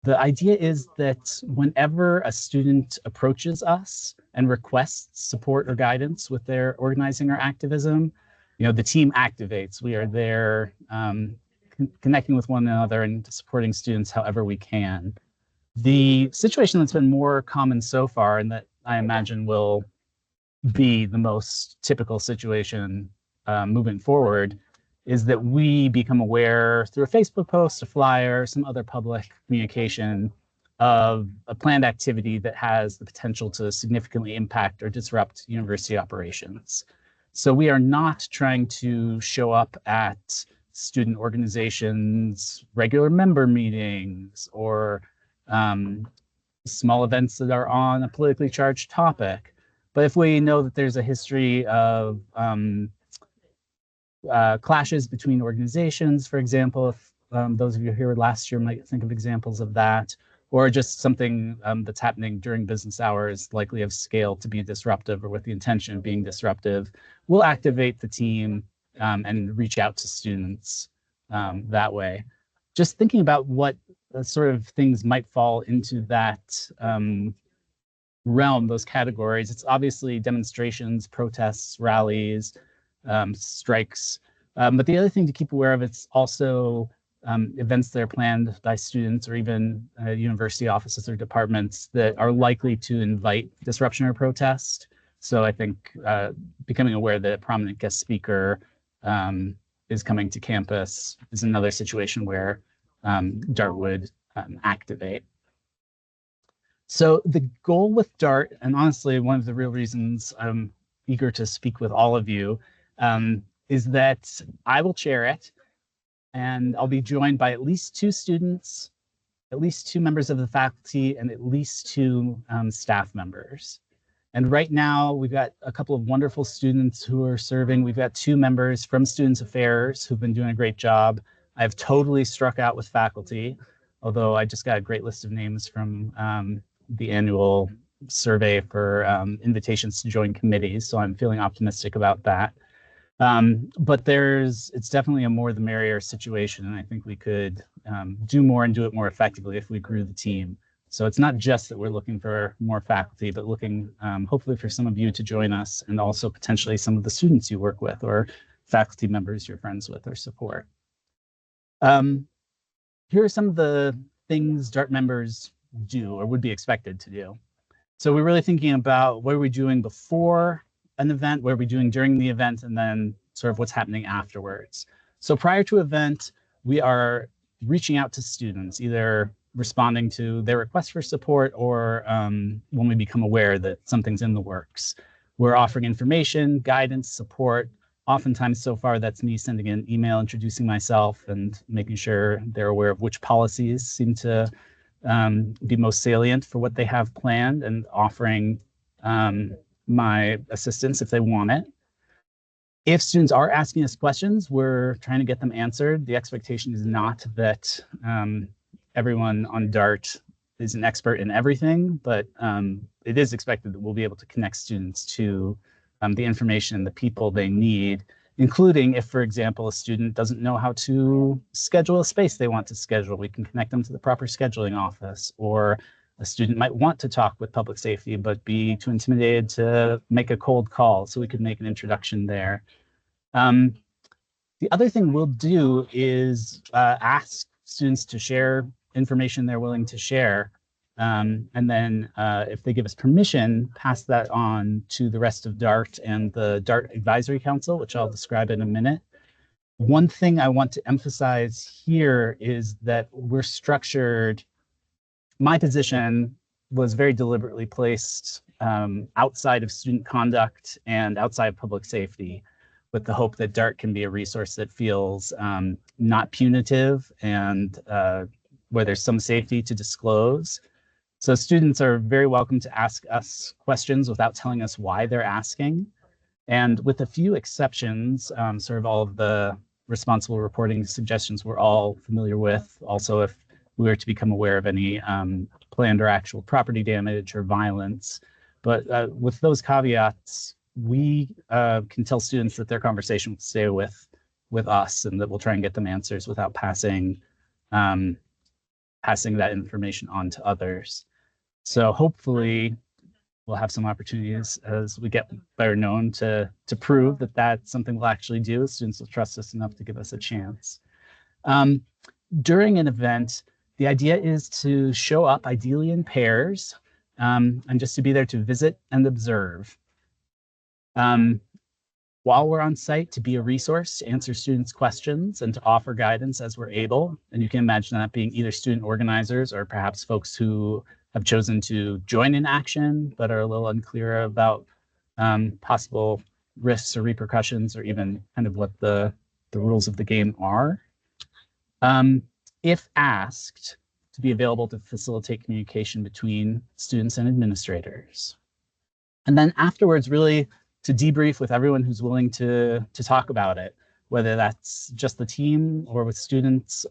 the idea is that whenever a student approaches us and requests support or guidance with their organizing or activism, the team activates. We are there connecting with one another and supporting students however we can. The situation that's been more common so far, and that I imagine will be the most typical situation moving forward, is that we become aware through a Facebook post, a flyer, some other public communication of a planned activity that has the potential to significantly impact or disrupt university operations. So we are not trying to show up at student organizations' regular member meetings or small events that are on a politically charged topic. But if we know that there's a history of clashes between organizations, for example, if those of you here last year might think of examples of that, or just something that's happening during business hours, likely of scale to be disruptive or with the intention of being disruptive, we'll activate the team and reach out to students that way. just thinking about what sort of things might fall into that realm, those categories. It's obviously demonstrations, protests, rallies, strikes. But the other thing to keep aware of, it's also events that are planned by students or even university offices or departments that are likely to invite disruption or protest. So I think becoming aware that a prominent guest speaker is coming to campus is another situation where DART would activate. So the goal with DART, and honestly, one of the real reasons I'm eager to speak with all of you, is that I will chair it, and I'll be joined by at least 2 students, at least 2 members of the faculty, and at least 2 staff members. And right now, we've got a couple of wonderful students who are serving. We've got 2 members from Students Affairs who've been doing a great job. I've totally struck out with faculty, although I just got a great list of names from the annual survey for invitations to join committees, so I'm feeling optimistic about that. But it's definitely a more the merrier situation, and I think we could do more and do it more effectively if we grew the team. So it's not just that we're looking for more faculty, but looking hopefully for some of you to join us, and also potentially some of the students you work with or faculty members you're friends with or support. Here are some of the things DART members do or would be expected to do. So we're really thinking about what are we doing before an event, what are we doing during the event, and then sort of what's happening afterwards. So prior to event, we are reaching out to students, either responding to their requests for support or when we become aware that something's in the works. We're offering information, guidance, support. Oftentimes so far, that's me sending an email introducing myself and making sure they're aware of which policies seem to be most salient for what they have planned, and offering my assistance if they want it. If students are asking us questions, we're trying to get them answered. The expectation is not that everyone on DART is an expert in everything, but it is expected that we'll be able to connect students to the information and the people they need, including if, for example, a student doesn't know how to schedule a space they want to schedule, we can connect them to the proper scheduling office. Or a student might want to talk with public safety, but be too intimidated to make a cold call, so we could make an introduction there. The other thing we'll do is ask students to share information they're willing to share. And then if they give us permission, pass that on to the rest of DART and the DART Advisory Council, which I'll describe in a minute. One thing I want to emphasize here is that we're structured. My position was very deliberately placed outside of student conduct and outside of public safety, with the hope that DART can be a resource that feels not punitive and where there's some safety to disclose. So students are very welcome to ask us questions without telling us why they're asking. And with a few exceptions, sort of all of the responsible reporting suggestions we're all familiar with. Also, if we were to become aware of any planned or actual property damage or violence. But with those caveats, we can tell students that their conversation will stay with us, and that we'll try and get them answers without passing that information on to others. So hopefully we'll have some opportunities as we get better known to prove that that's something we'll actually do. Students will trust us enough to give us a chance. During an event, the idea is to show up ideally in pairs, and just to be there to visit and observe. While we're on site, to be a resource, to answer students' questions and to offer guidance as we're able. And you can imagine that being either student organizers or perhaps folks who have chosen to join in action but are a little unclear about possible risks or repercussions, or even kind of what the rules of the game are. If asked, to be available to facilitate communication between students and administrators. And then afterwards, really to debrief with everyone who's willing to talk about it, whether that's just the team or with students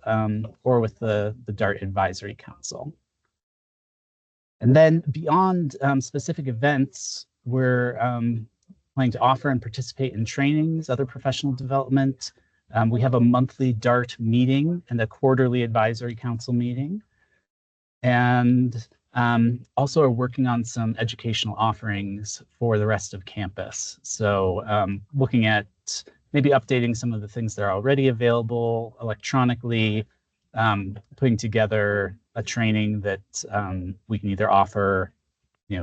or with the DART Advisory Council. And then beyond specific events, we're planning to offer and participate in trainings, other professional development, We have a monthly DART meeting and a quarterly advisory council meeting. And also are working on some educational offerings for the rest of campus. So looking at maybe updating some of the things that are already available electronically, putting together a training that we can either offer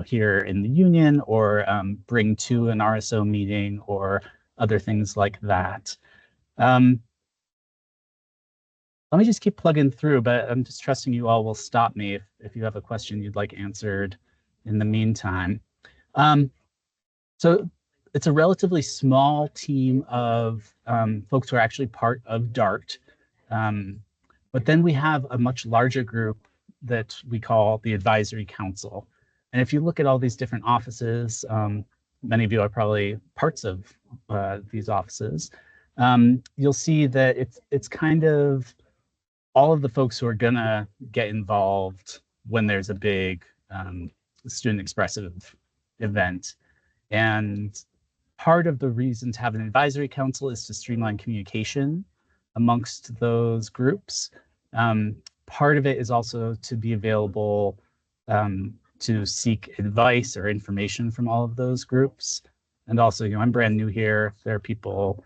here in the union or bring to an RSO meeting or other things like that. Let me just keep plugging through, but I'm just trusting you all will stop me if you have a question you'd like answered in the meantime. So it's a relatively small team of folks who are actually part of DART. But then we have a much larger group that we call the Advisory Council. And if you look at all these different offices, many of you are probably parts of these offices, you'll see that it's kind of all of the folks who are gonna get involved when there's a big student expressive event. And part of the reason to have an advisory council is to streamline communication amongst those groups. Part of it is also to be available to seek advice or information from all of those groups. And also, I'm brand new here. There are people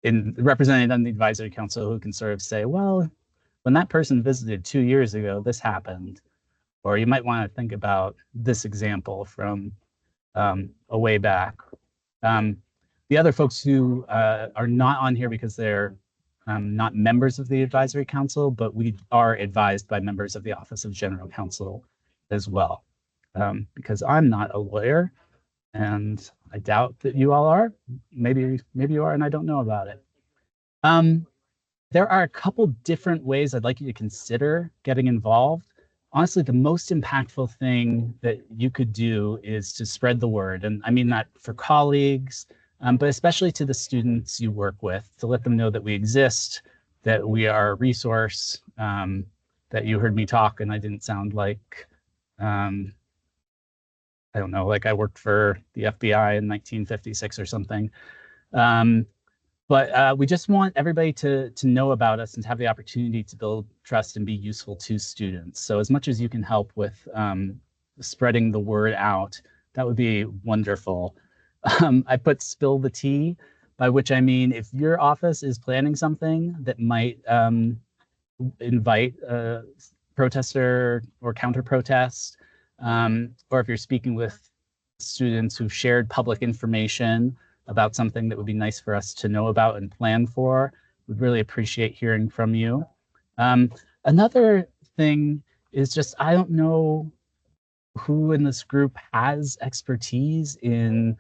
represented on the advisory council who can sort of say, well, when that person visited 2 years ago, this happened. Or you might want to think about this example from a way back. The other folks who are not on here because they're not members of the advisory council, but we are advised by members of the Office of General Counsel as well. Because I'm not a lawyer, and I doubt that you all are. Maybe you are, and I don't know about it. There are a couple different ways I'd like you to consider getting involved. Honestly, the most impactful thing that you could do is to spread the word. And I mean that for colleagues, but especially to the students you work with, to let them know that we exist, that we are a resource, that you heard me talk and I didn't sound like, I don't know, like I worked for the FBI in 1956 or something. But we just want everybody to know about us and to have the opportunity to build trust and be useful to students. So as much as you can help with spreading the word out, that would be wonderful. I put spill the tea, by which I mean if your office is planning something that might invite a protester or counter protest, or if you're speaking with students who've shared public information about something that would be nice for us to know about and plan for, we'd really appreciate hearing from you. Another thing is just, I don't know who in this group has expertise in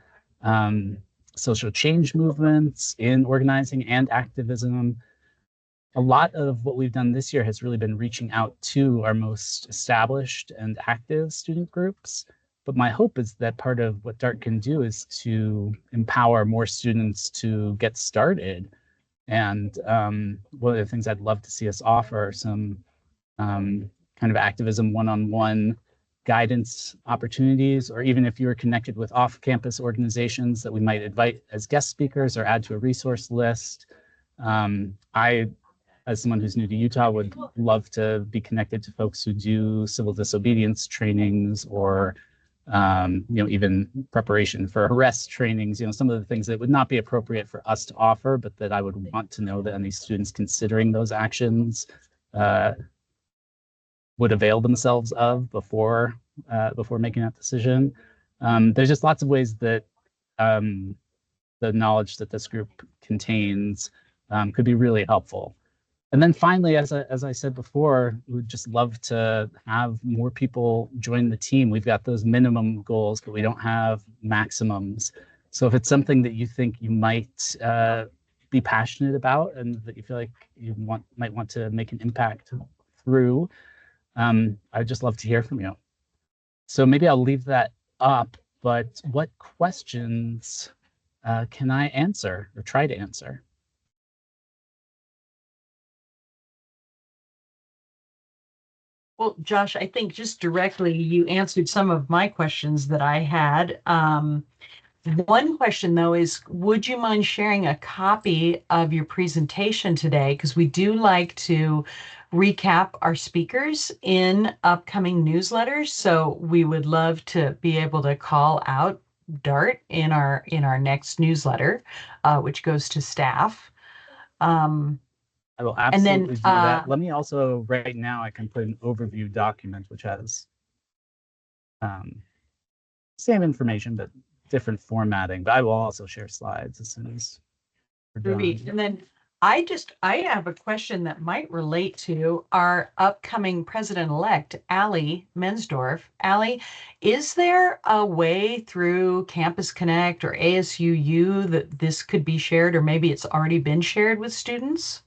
social change movements, in organizing and activism. A lot of what we've done this year has really been reaching out to our most established and active student groups. But my hope is that part of what DART can do is to empower more students to get started. And one of the things I'd love to see us offer are some kind of activism one-on-one guidance opportunities, or even if you're connected with off-campus organizations that we might invite as guest speakers or add to a resource list. I, as someone who's new to Utah, would love to be connected to folks who do civil disobedience trainings or even preparation for arrest trainings, some of the things that would not be appropriate for us to offer, but that I would want to know that any students considering those actions would avail themselves of before making that decision. There's just lots of ways that the knowledge that this group contains could be really helpful. And then finally, as I said before, we would just love to have more people join the team. We've got those minimum goals, but we don't have maximums. So if it's something that you think you might be passionate about and that you feel like you might want to make an impact through, I'd just love to hear from you. So maybe I'll leave that up, but what questions can I answer or try to answer? Well, Josh, I think just directly you answered some of my questions that I had. One question though is, would you mind sharing a copy of your presentation today? Because we do like to recap our speakers in upcoming newsletters. So we would love to be able to call out DART in our next newsletter, which goes to staff. I will And then, absolutely do that. Let me also, right now, I can put an overview document, which has same information, but different formatting. But I will also share slides as soon as we're done. And then I have a question that might relate to our upcoming president-elect, Allie Mensdorf. Allie, is there a way through Campus Connect or ASUU that this could be shared, or maybe it's already been shared with students?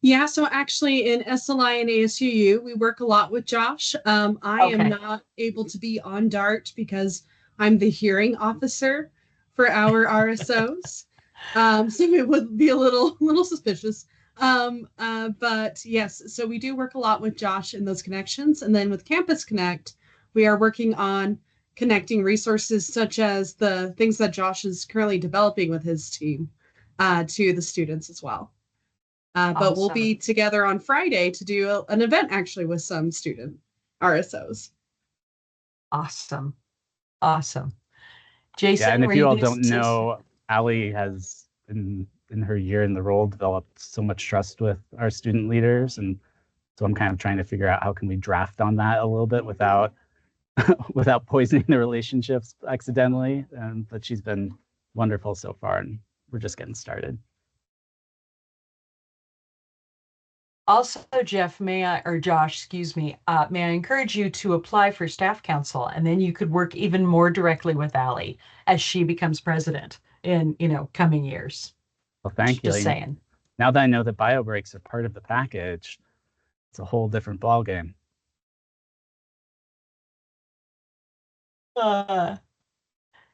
Yeah, so actually in SLI and ASUU, we work a lot with Josh. I am not able to be on DART because I'm the hearing officer for our RSOs. So it would be a little suspicious. But yes, so we do work a lot with Josh in those connections. And then with Campus Connect, we are working on connecting resources such as the things that Josh is currently developing with his team to the students as well. But we'll be together on Friday to do an event actually with some student RSOs. Awesome. Awesome. Jason, yeah, and if you all don't know, Allie has in her year in the role developed so much trust with our student leaders, and so I'm kind of trying to figure out how can we draft on that a little bit without without poisoning the relationships accidentally. But she's been wonderful so far, and we're just getting started. Also, Jeff, Josh, excuse me, may I encourage you to apply for staff council, and then you could work even more directly with Allie as she becomes president in, coming years. Well, thank you. Just saying. Now that I know that bio breaks are part of the package, it's a whole different ballgame.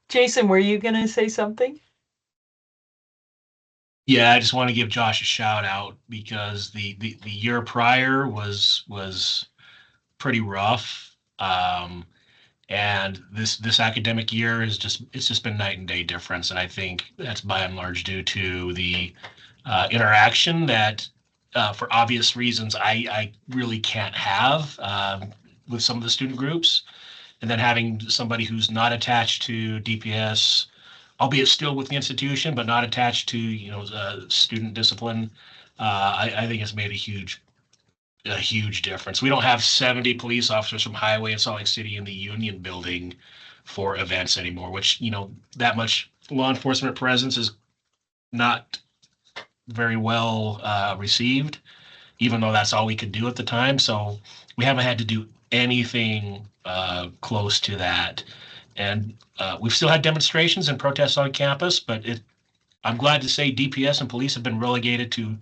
Jason, were you going to say something? Yeah, I just want to give Josh a shout out because the year prior was pretty rough, and this academic year is just been night and day difference, and I think that's by and large due to the interaction that for obvious reasons I really can't have with some of the student groups, and then having somebody who's not attached to DPS, albeit still with the institution, but not attached to student discipline. I think it's made a huge difference. We don't have 70 police officers from Highway and Salt Lake City in the Union building for events anymore, which that much law enforcement presence is not very well received, even though that's all we could do at the time. So we haven't had to do anything close to that. And we've still had demonstrations and protests on campus, but I'm glad to say DPS and police have been relegated to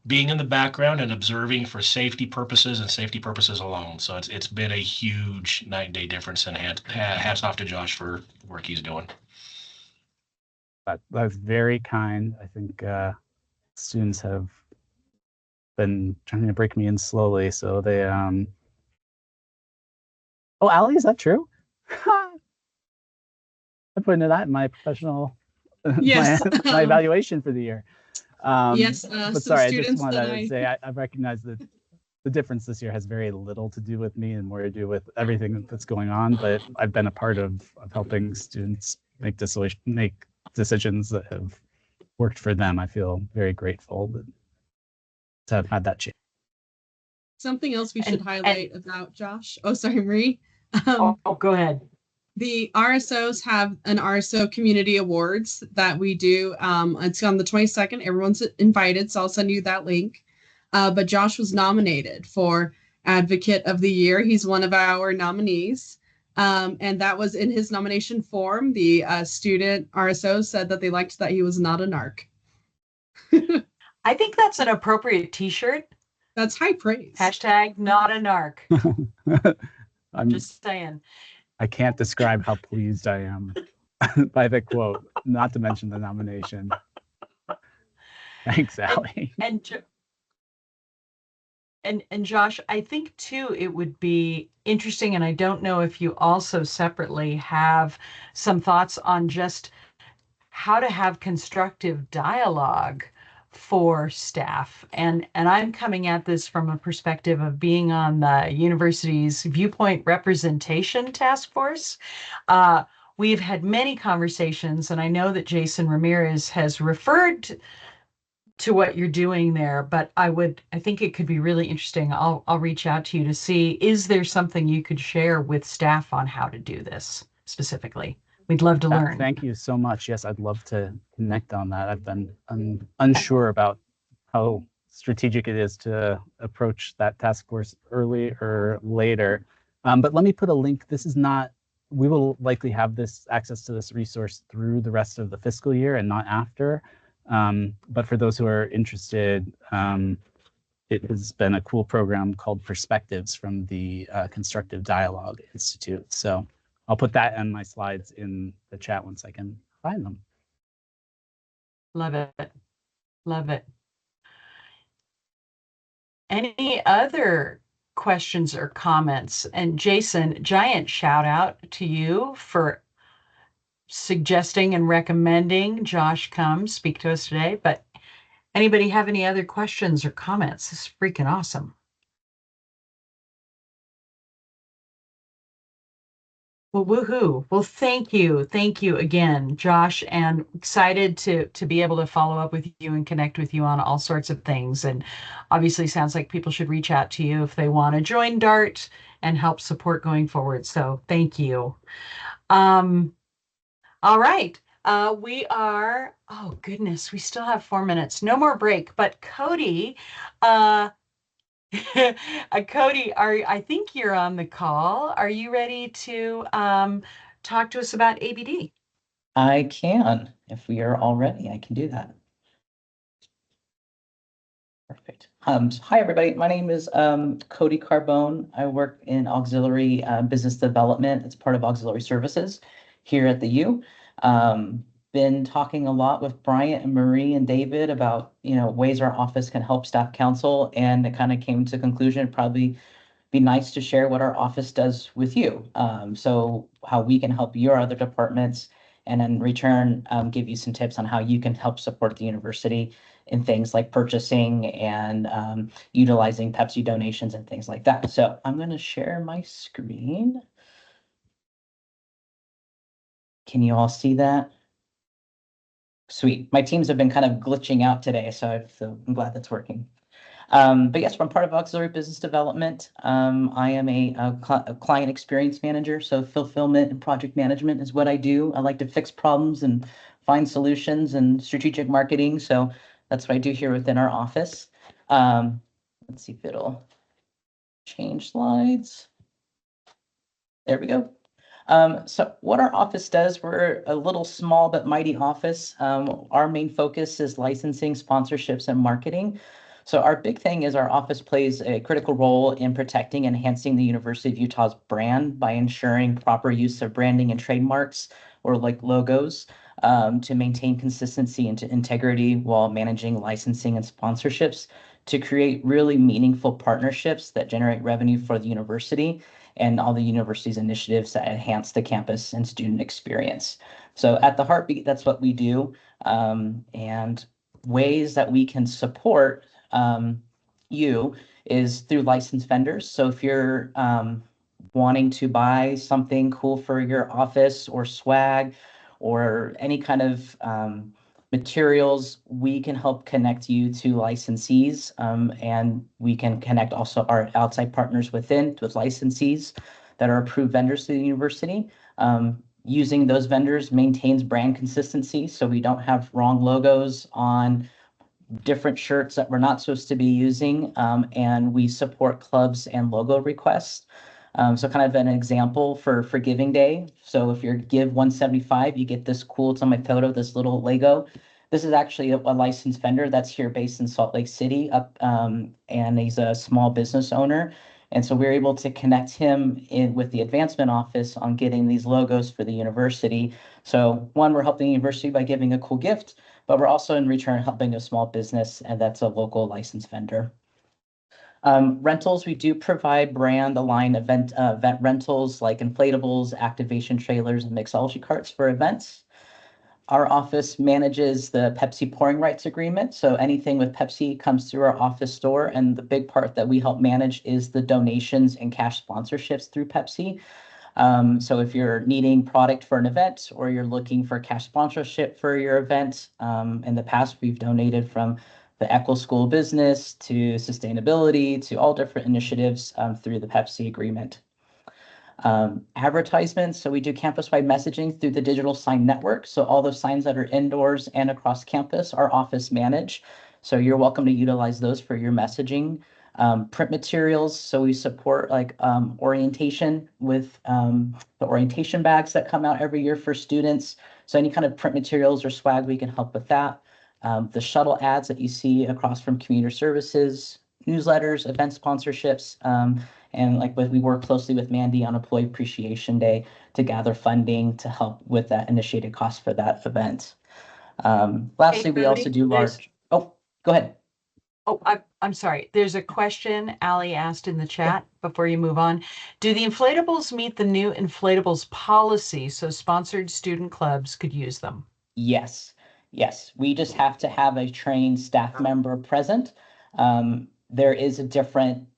being in the background and observing for safety purposes and safety purposes alone. So it's been a huge night and day difference, and hats off to Josh for the work he's doing. That's very kind. I think students have been trying to break me in slowly, so they Oh, Allie, is that true? I put into that in my professional yes. my evaluation for the year. Yes, but sorry, I just wanted to say I recognize that the difference this year has very little to do with me and more to do with everything that's going on. But I've been a part of helping students make decisions that have worked for them. I feel very grateful to have had that change. Something else we should highlight about Josh. Oh, sorry, Marie. Go ahead. The RSOs have an RSO Community Awards that we do. It's on the 22nd. Everyone's invited, so I'll send you that link. But Josh was nominated for Advocate of the Year. He's one of our nominees. And that was in his nomination form. The student RSO said that they liked that he was not a narc. I think that's an appropriate t-shirt. That's high praise. Hashtag not a narc. I'm just saying. I can't describe how pleased I am by the quote, not to mention the nomination. Thanks, Allie. And Josh, I think too, it would be interesting, and I don't know if you also separately have some thoughts on just how to have constructive dialogue for staff. And I'm coming at this from a perspective of being on the university's viewpoint representation task force. We've had many conversations, and I know that Jason Ramirez has referred to what you're doing there, but I think it could be really interesting. I'll reach out to you to see, is there something you could share with staff on how to do this specifically? We'd love to learn. Thank you so much. Yes, I'd love to connect on that. I've been unsure about how strategic it is to approach that task force early or later. But let me put a link. This is not, we will likely have this access to this resource through the rest of the fiscal year and not after. But for those who are interested, it has been a cool program called Perspectives from the Constructive Dialogue Institute. So I'll put that in my slides in the chat once I can find them. Love it. Love it. Any other questions or comments? And Jason, giant shout out to you for suggesting and recommending Josh come speak to us today. But anybody have any other questions or comments? This is freaking awesome. Well, woohoo. Well, thank you. Thank you again, Josh, and excited to be able to follow up with you and connect with you on all sorts of things. And obviously sounds like people should reach out to you if they want to join DART and help support going forward. So thank you. All right. We are, oh goodness, we still have 4 minutes. No more break. But Cody, Cody, I think you're on the call. Are you ready to talk to us about ABD? I can. If we are all ready, I can do that. Perfect. Hi, everybody. My name is Cody Carbone. I work in auxiliary business development. It's part of auxiliary services here at the U. Been talking a lot with Bryant and Marie and David about, ways our office can help staff counsel, and it kind of came to the conclusion it'd probably be nice to share what our office does with you. So how we can help your other departments, and in return, give you some tips on how you can help support the university in things like purchasing and utilizing Pepsi donations and things like that. So I'm going to share my screen. Can you all see that? Sweet. My teams have been kind of glitching out today, so I'm glad that's working. But yes, I'm part of auxiliary business development. I am a client experience manager, so fulfillment and project management is what I do. I like to fix problems and find solutions and strategic marketing. So that's what I do here within our office. Let's see if it'll change slides. There we go. So what our office does, we're a little small but mighty office. Our main focus is licensing, sponsorships, and marketing. So our big thing is our office plays a critical role in protecting and enhancing the University of Utah's brand by ensuring proper use of branding and trademarks, or like logos, to maintain consistency and integrity while managing licensing and sponsorships to create really meaningful partnerships that generate revenue for the university and all the university's initiatives that enhance the campus and student experience. So at the Heartbeat, that's what we do. And ways that we can support you is through licensed vendors. So if you're wanting to buy something cool for your office or swag or any kind of materials, we can help connect you to licensees, and we can connect also our outside partners with licensees that are approved vendors to the university. Using those vendors maintains brand consistency, so we don't have wrong logos on different shirts that we're not supposed to be using, and we support clubs and logo requests. So kind of an example for Giving Day. So if you're Give 175, you get this cool, it's on my photo, this little Lego. This is actually a licensed vendor that's here based in Salt Lake City, and he's a small business owner. And so we're able to connect him in with the advancement office on getting these logos for the university. So one, we're helping the university by giving a cool gift, but we're also in return helping a small business, and that's a local licensed vendor. Rentals, we do provide brand aligned event rentals like inflatables, activation trailers, and mixology carts for events. Our office manages the Pepsi pouring rights agreement. So anything with Pepsi comes through our office store. And the big part that we help manage is the donations and cash sponsorships through Pepsi. So if you're needing product for an event or you're looking for cash sponsorship for your event, in the past, we've donated from the Echo School Business to sustainability to all different initiatives through the Pepsi agreement. Advertisements. So we do campus-wide messaging through the digital sign network. So all those signs that are indoors and across campus are office managed. So you're welcome to utilize those for your messaging. Print materials. So we support like orientation with the orientation bags that come out every year for students. So any kind of print materials or swag, we can help with that. The shuttle ads that you see across from commuter services, newsletters, event sponsorships, and like we work closely with Mandy on Employee Appreciation Day to gather funding to help with that initiated cost for that event. Lastly, we also do large. Oh, go ahead. Oh, I'm sorry. There's a question Ali asked in the chat before you move on. Do the inflatables meet the new inflatables policy so sponsored student clubs could use them? Yes. Yes. We just have to have a trained staff member present. There is a different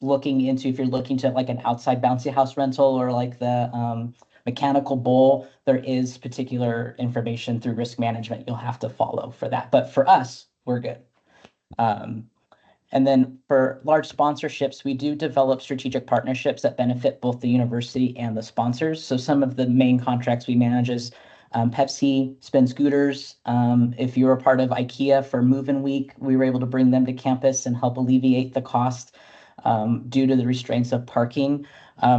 looking into if you're looking to like an outside bouncy house rental or like the mechanical bowl, there is particular information through risk management you'll have to follow for that. But for us, we're good. And then for large sponsorships, we do develop strategic partnerships that benefit both the university and the sponsors. So some of the main contracts we manage is Pepsi, Spin Scooters. If you were part of IKEA for Move-In Week, we were able to bring them to campus and help alleviate the cost due to the restraints of parking.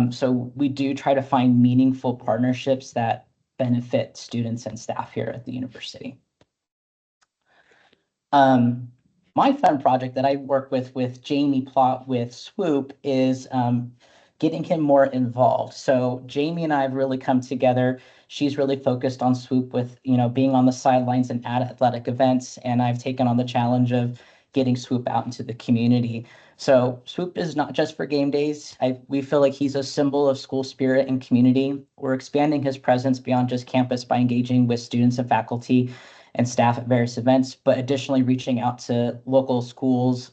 So we do try to find meaningful partnerships that benefit students and staff here at the university. My fun project that I work with Jamie Plott with Swoop is getting him more involved. So Jamie and I have really come together. She's really focused on Swoop with, being on the sidelines and at athletic events. And I've taken on the challenge of getting Swoop out into the community. So Swoop is not just for game days. We feel like he's a symbol of school spirit and community. We're expanding his presence beyond just campus by engaging with students and faculty and staff at various events, but additionally reaching out to local schools,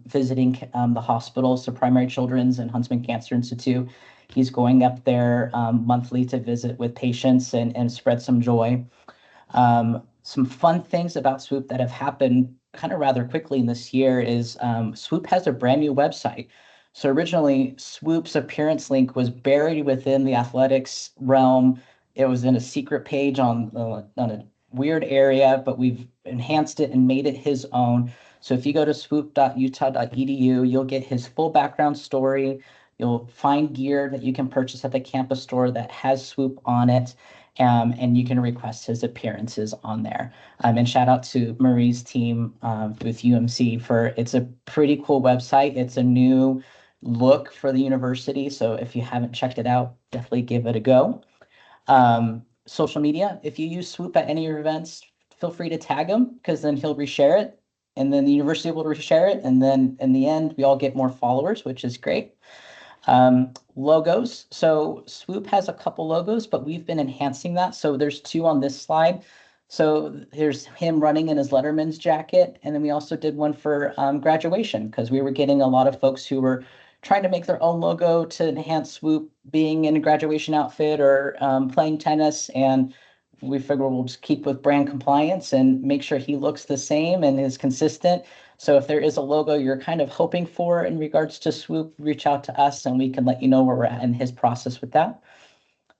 visiting the hospitals, so Primary Children's and Huntsman Cancer Institute. He's going up there monthly to visit with patients and spread some joy. Some fun things about Swoop that have happened kind of rather quickly in this year is Swoop has a brand new website. So originally, Swoop's appearance link was buried within the athletics realm. It was in a secret page on a weird area, but we've enhanced it and made it his own. So if you go to swoop.utah.edu, you'll get his full background story. You'll find gear that you can purchase at the campus store that has Swoop on it. And you can request his appearances on there. And shout out to Marie's team with UMC it's a pretty cool website. It's a new look for the university. So if you haven't checked it out, definitely give it a go. Social media, if you use Swoop at any of your events, feel free to tag him because then he'll reshare it. And then the university will reshare it. And then in the end, we all get more followers, which is great. Logos. So Swoop has a couple logos, but we've been enhancing that. So there's two on this slide. So here's him running in his Letterman's jacket. And then we also did one for graduation because we were getting a lot of folks who were trying to make their own logo to enhance Swoop being in a graduation outfit or playing tennis. And we figure we'll just keep with brand compliance and make sure he looks the same and is consistent. So if there is a logo you're kind of hoping for in regards to Swoop, reach out to us and we can let you know where we're at in his process with that.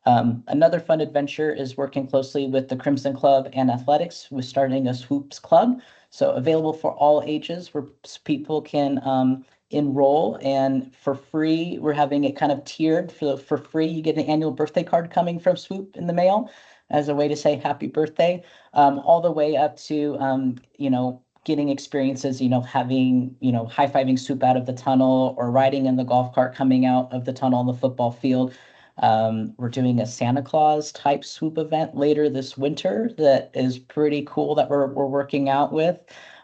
Another fun adventure is working closely with the Crimson Club and athletics with starting a Swoops Club. So available for all ages where people can enroll, and for free, we're having it kind of tiered. For free, you get an annual birthday card coming from Swoop in the mail as a way to say happy birthday, all the way up to, getting experiences, having, high-fiving Swoop out of the tunnel or riding in the golf cart coming out of the tunnel on the football field. We're doing a Santa Claus type Swoop event later this winter that is pretty cool that we're working out with.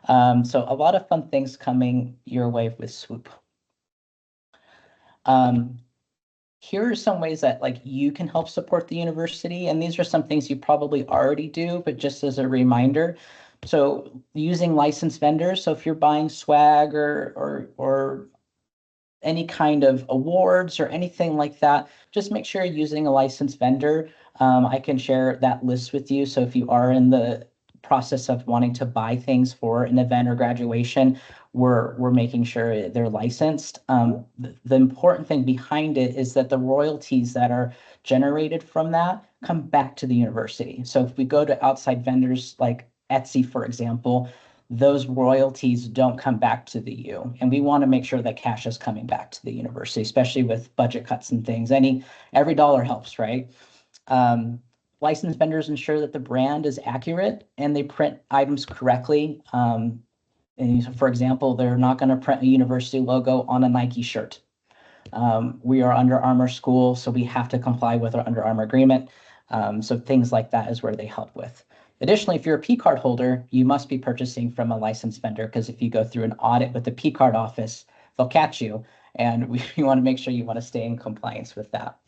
So a lot of fun things coming your way with Swoop. Here are some ways that like you can help support the university. And these are some things you probably already do, but just as a reminder. So using licensed vendors. So if you're buying swag or any kind of awards or anything like that, just make sure you're using a licensed vendor. I can share that list with you. So if you are in the process of wanting to buy things for an event or graduation, we're making sure they're licensed. The important thing behind it is that the royalties that are generated from that come back to the university. So if we go to outside vendors like Etsy, for example, those royalties don't come back to the U. And we want to make sure that cash is coming back to the university, especially with budget cuts and things. Every dollar helps, right? Licensed vendors ensure that the brand is accurate and they print items correctly. And for example, they're not going to print a university logo on a Nike shirt. We are Under Armour school, so we have to comply with our Under Armour agreement. So things like that is where they help with. Additionally, if you're a P card holder, you must be purchasing from a licensed vendor, because if you go through an audit with the P card office, they'll catch you. And we want to make sure you want to stay in compliance with that.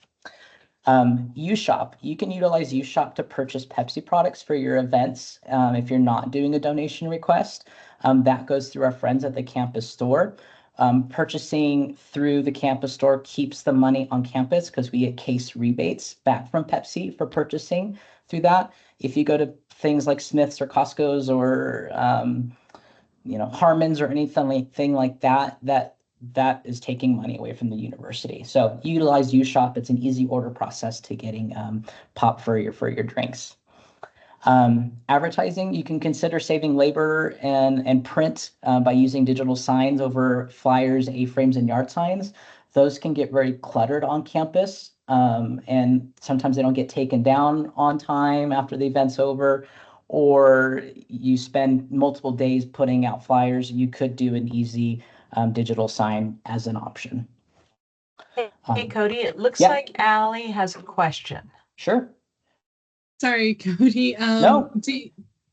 UShop, you can utilize UShop to purchase Pepsi products for your events. If you're not doing a donation request, that goes through our friends at the campus store. Purchasing through the campus store keeps the money on campus because we get case rebates back from Pepsi for purchasing through that. If you go to things like Smith's or Costco's or Harmon's or anything like that, that is taking money away from the university. So utilize UShop. It's an easy order process to getting pop for your drinks. Advertising, you can consider saving labor and print by using digital signs over flyers, A-frames, and yard signs. Those can get very cluttered on campus, and sometimes they don't get taken down on time after the event's over, or you spend multiple days putting out flyers. You could do an easy digital sign as an option. Hey, Cody, it looks yeah. like Allie has a question. Sure. Sorry, Cody. No.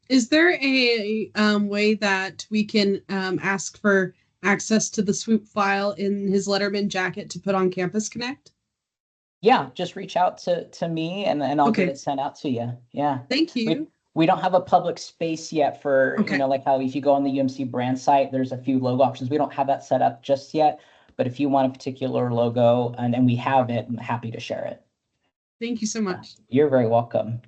Is there a way that we can ask for access to the swoop file in his Letterman jacket to put on Campus Connect? Yeah, just reach out to me and I'll get it sent out to you. Yeah. Thank you. We don't have a public space yet for, like how if you go on the UMC brand site, there's a few logo options. We don't have that set up just yet, but if you want a particular logo and we have it, I'm happy to share it. Thank you so much. You're very welcome.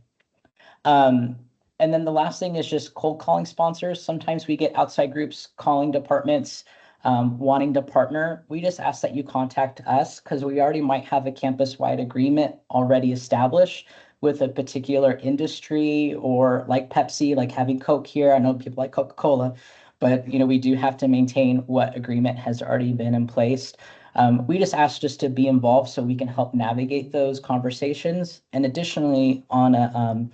And then the last thing is just cold calling sponsors. Sometimes we get outside groups calling departments wanting to partner. We just ask that you contact us because we already might have a campus-wide agreement already established with a particular industry, or like Pepsi, like having Coke here. I know people like Coca-Cola, but we do have to maintain what agreement has already been in place. We just ask just to be involved so we can help navigate those conversations. And additionally, on a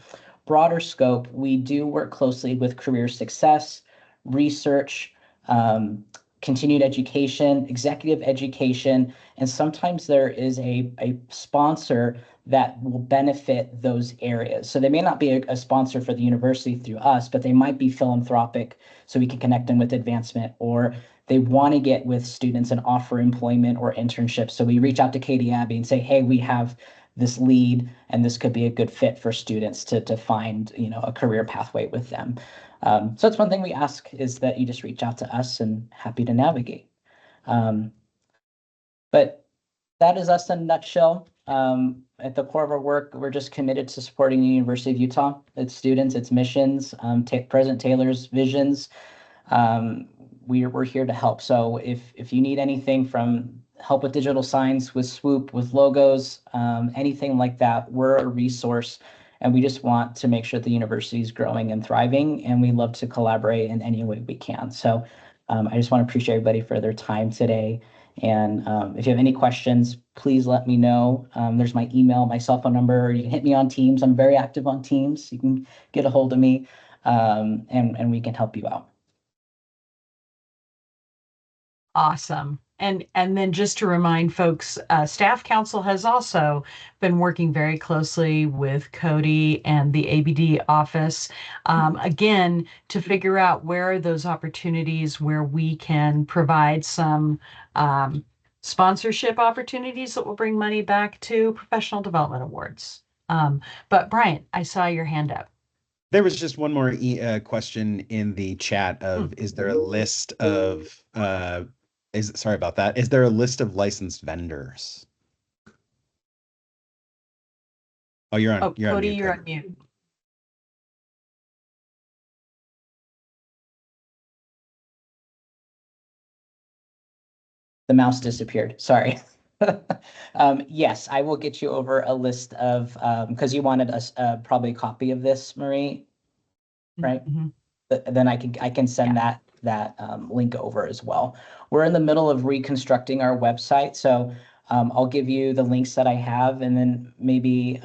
broader scope, we do work closely with career success, research, continued education, executive education, and sometimes there is a sponsor that will benefit those areas. So they may not be a sponsor for the university through us, but they might be philanthropic, so we can connect them with advancement, or they want to get with students and offer employment or internships. So we reach out to Katie Abbey and say, hey, we have this lead and this could be a good fit for students to find a career pathway with them. So that's one thing we ask, is that you just reach out to us, and happy to navigate. But that is us in a nutshell. At the core of our work, we're just committed to supporting the University of Utah, its students, its missions, President Taylor's visions. We're here to help. So if you need anything from help with digital signs, with Swoop, with logos, anything like that, we're a resource. And we just want to make sure the university is growing and thriving, and we love to collaborate in any way we can. So I just want to appreciate everybody for their time today. And if you have any questions, please let me know. There's my email, my cell phone number. You can hit me on Teams. I'm very active on Teams. You can get a hold of me, and we can help you out. Awesome. And then just to remind folks, Staff Council has also been working very closely with Cody and the ABD office, again, to figure out where are those opportunities where we can provide some sponsorship opportunities that will bring money back to professional development awards. But Brian, I saw your hand up. There was just one more question in the chat of, is there a list of, sorry about that. Is there a list of licensed vendors? Oh, you're on Cody, on mute. you're on mute. The mouse disappeared. Sorry. Yes, I will get you over a list of, because you wanted probably a copy of this, Marie, right? Mm-hmm. Then I can send that link over as well. We're in the middle of reconstructing our website, so I'll give you the links that I have, and then maybe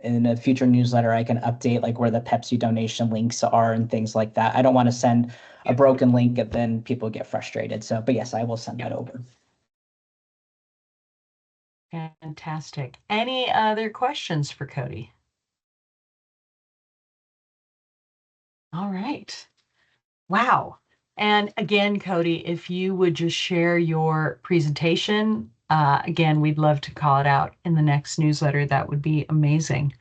in a future newsletter I can update like where the Pepsi donation links are and things like that. I don't want to send a broken link and then people get frustrated. So, but yes, I will send that over. Fantastic. Any other questions for Cody? All right. Wow. And again, Cody, if you would just share your presentation, again, we'd love to call it out in the next newsletter. That would be amazing.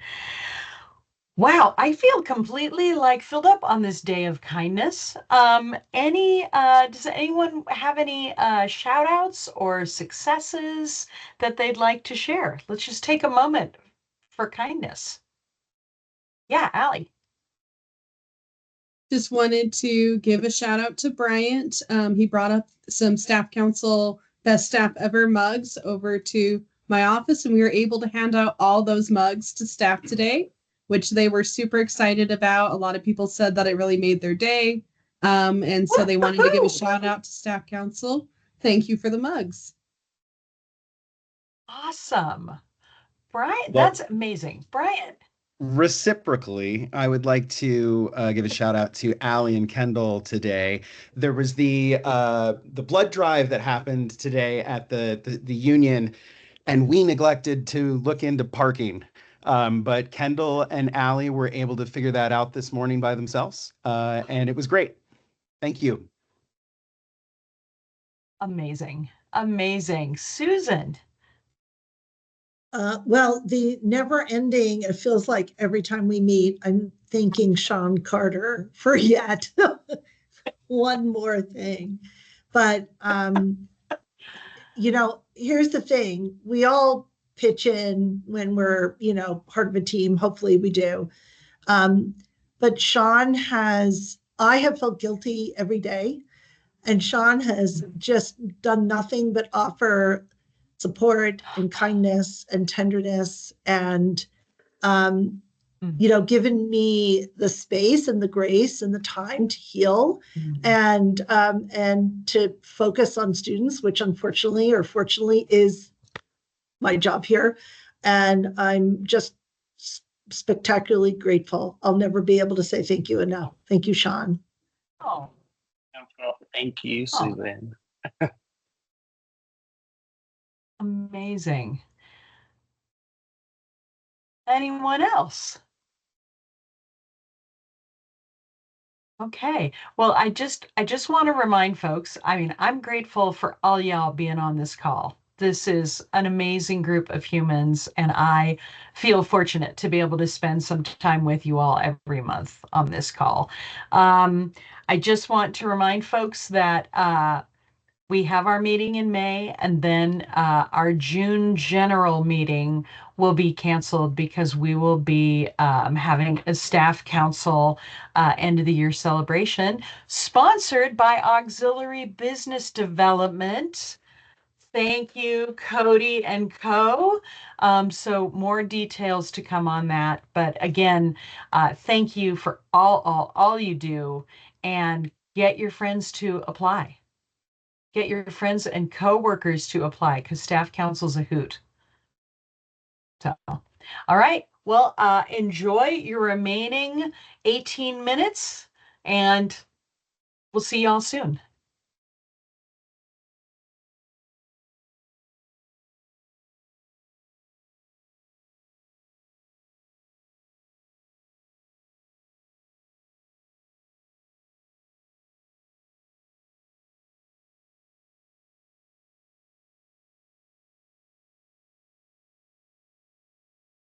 Wow, I feel completely like filled up on this day of kindness. Does anyone have any shout outs or successes that they'd like to share? Let's just take a moment for kindness. Yeah, Allie. Just wanted to give a shout out to Bryant. He brought up some staff council best staff ever mugs over to my office, and we were able to hand out all those mugs to staff today, which they were super excited about. A lot of people said that it really made their day. And so they wanted to give a shout out to staff council. Thank you for the mugs. Awesome. Brian, Well, that's amazing. Brian. Reciprocally, I would like to give a shout out to Allie and Kendall today. There was the blood drive that happened today at the union, and we neglected to look into parking. But Kendall and Allie were able to figure that out this morning by themselves, and it was great. Thank you. Amazing. Amazing. Susan. Well, the never ending, it feels like every time we meet, I'm thanking Sean Carter for yet one more thing. But, here's the thing. We all pitch in when we're, part of a team. Hopefully we do. But I have felt guilty every day. And Sean has just done nothing but offer support and kindness and tenderness and given me the space and the grace and the time to heal and to focus on students, which unfortunately or fortunately is my job here. And I'm just spectacularly grateful. I'll never be able to say thank you enough. Thank you, Sean. Oh, thank you, Susan. Amazing. Anyone else? Okay. Well, I just want to remind folks, I'm grateful for all y'all being on this call. This is an amazing group of humans, and I feel fortunate to be able to spend some time with you all every month on this call. I just want to remind folks that we have our meeting in May, and then our June general meeting will be canceled because we will be having a staff council end of the year celebration sponsored by Auxiliary Business Development. Thank you, Cody and Co. So more details to come on that. But again, thank you for all you do, and get your friends to apply. Get your friends and coworkers to apply because staff council's a hoot. So, all right. Well, enjoy your remaining 18 minutes, and we'll see y'all soon.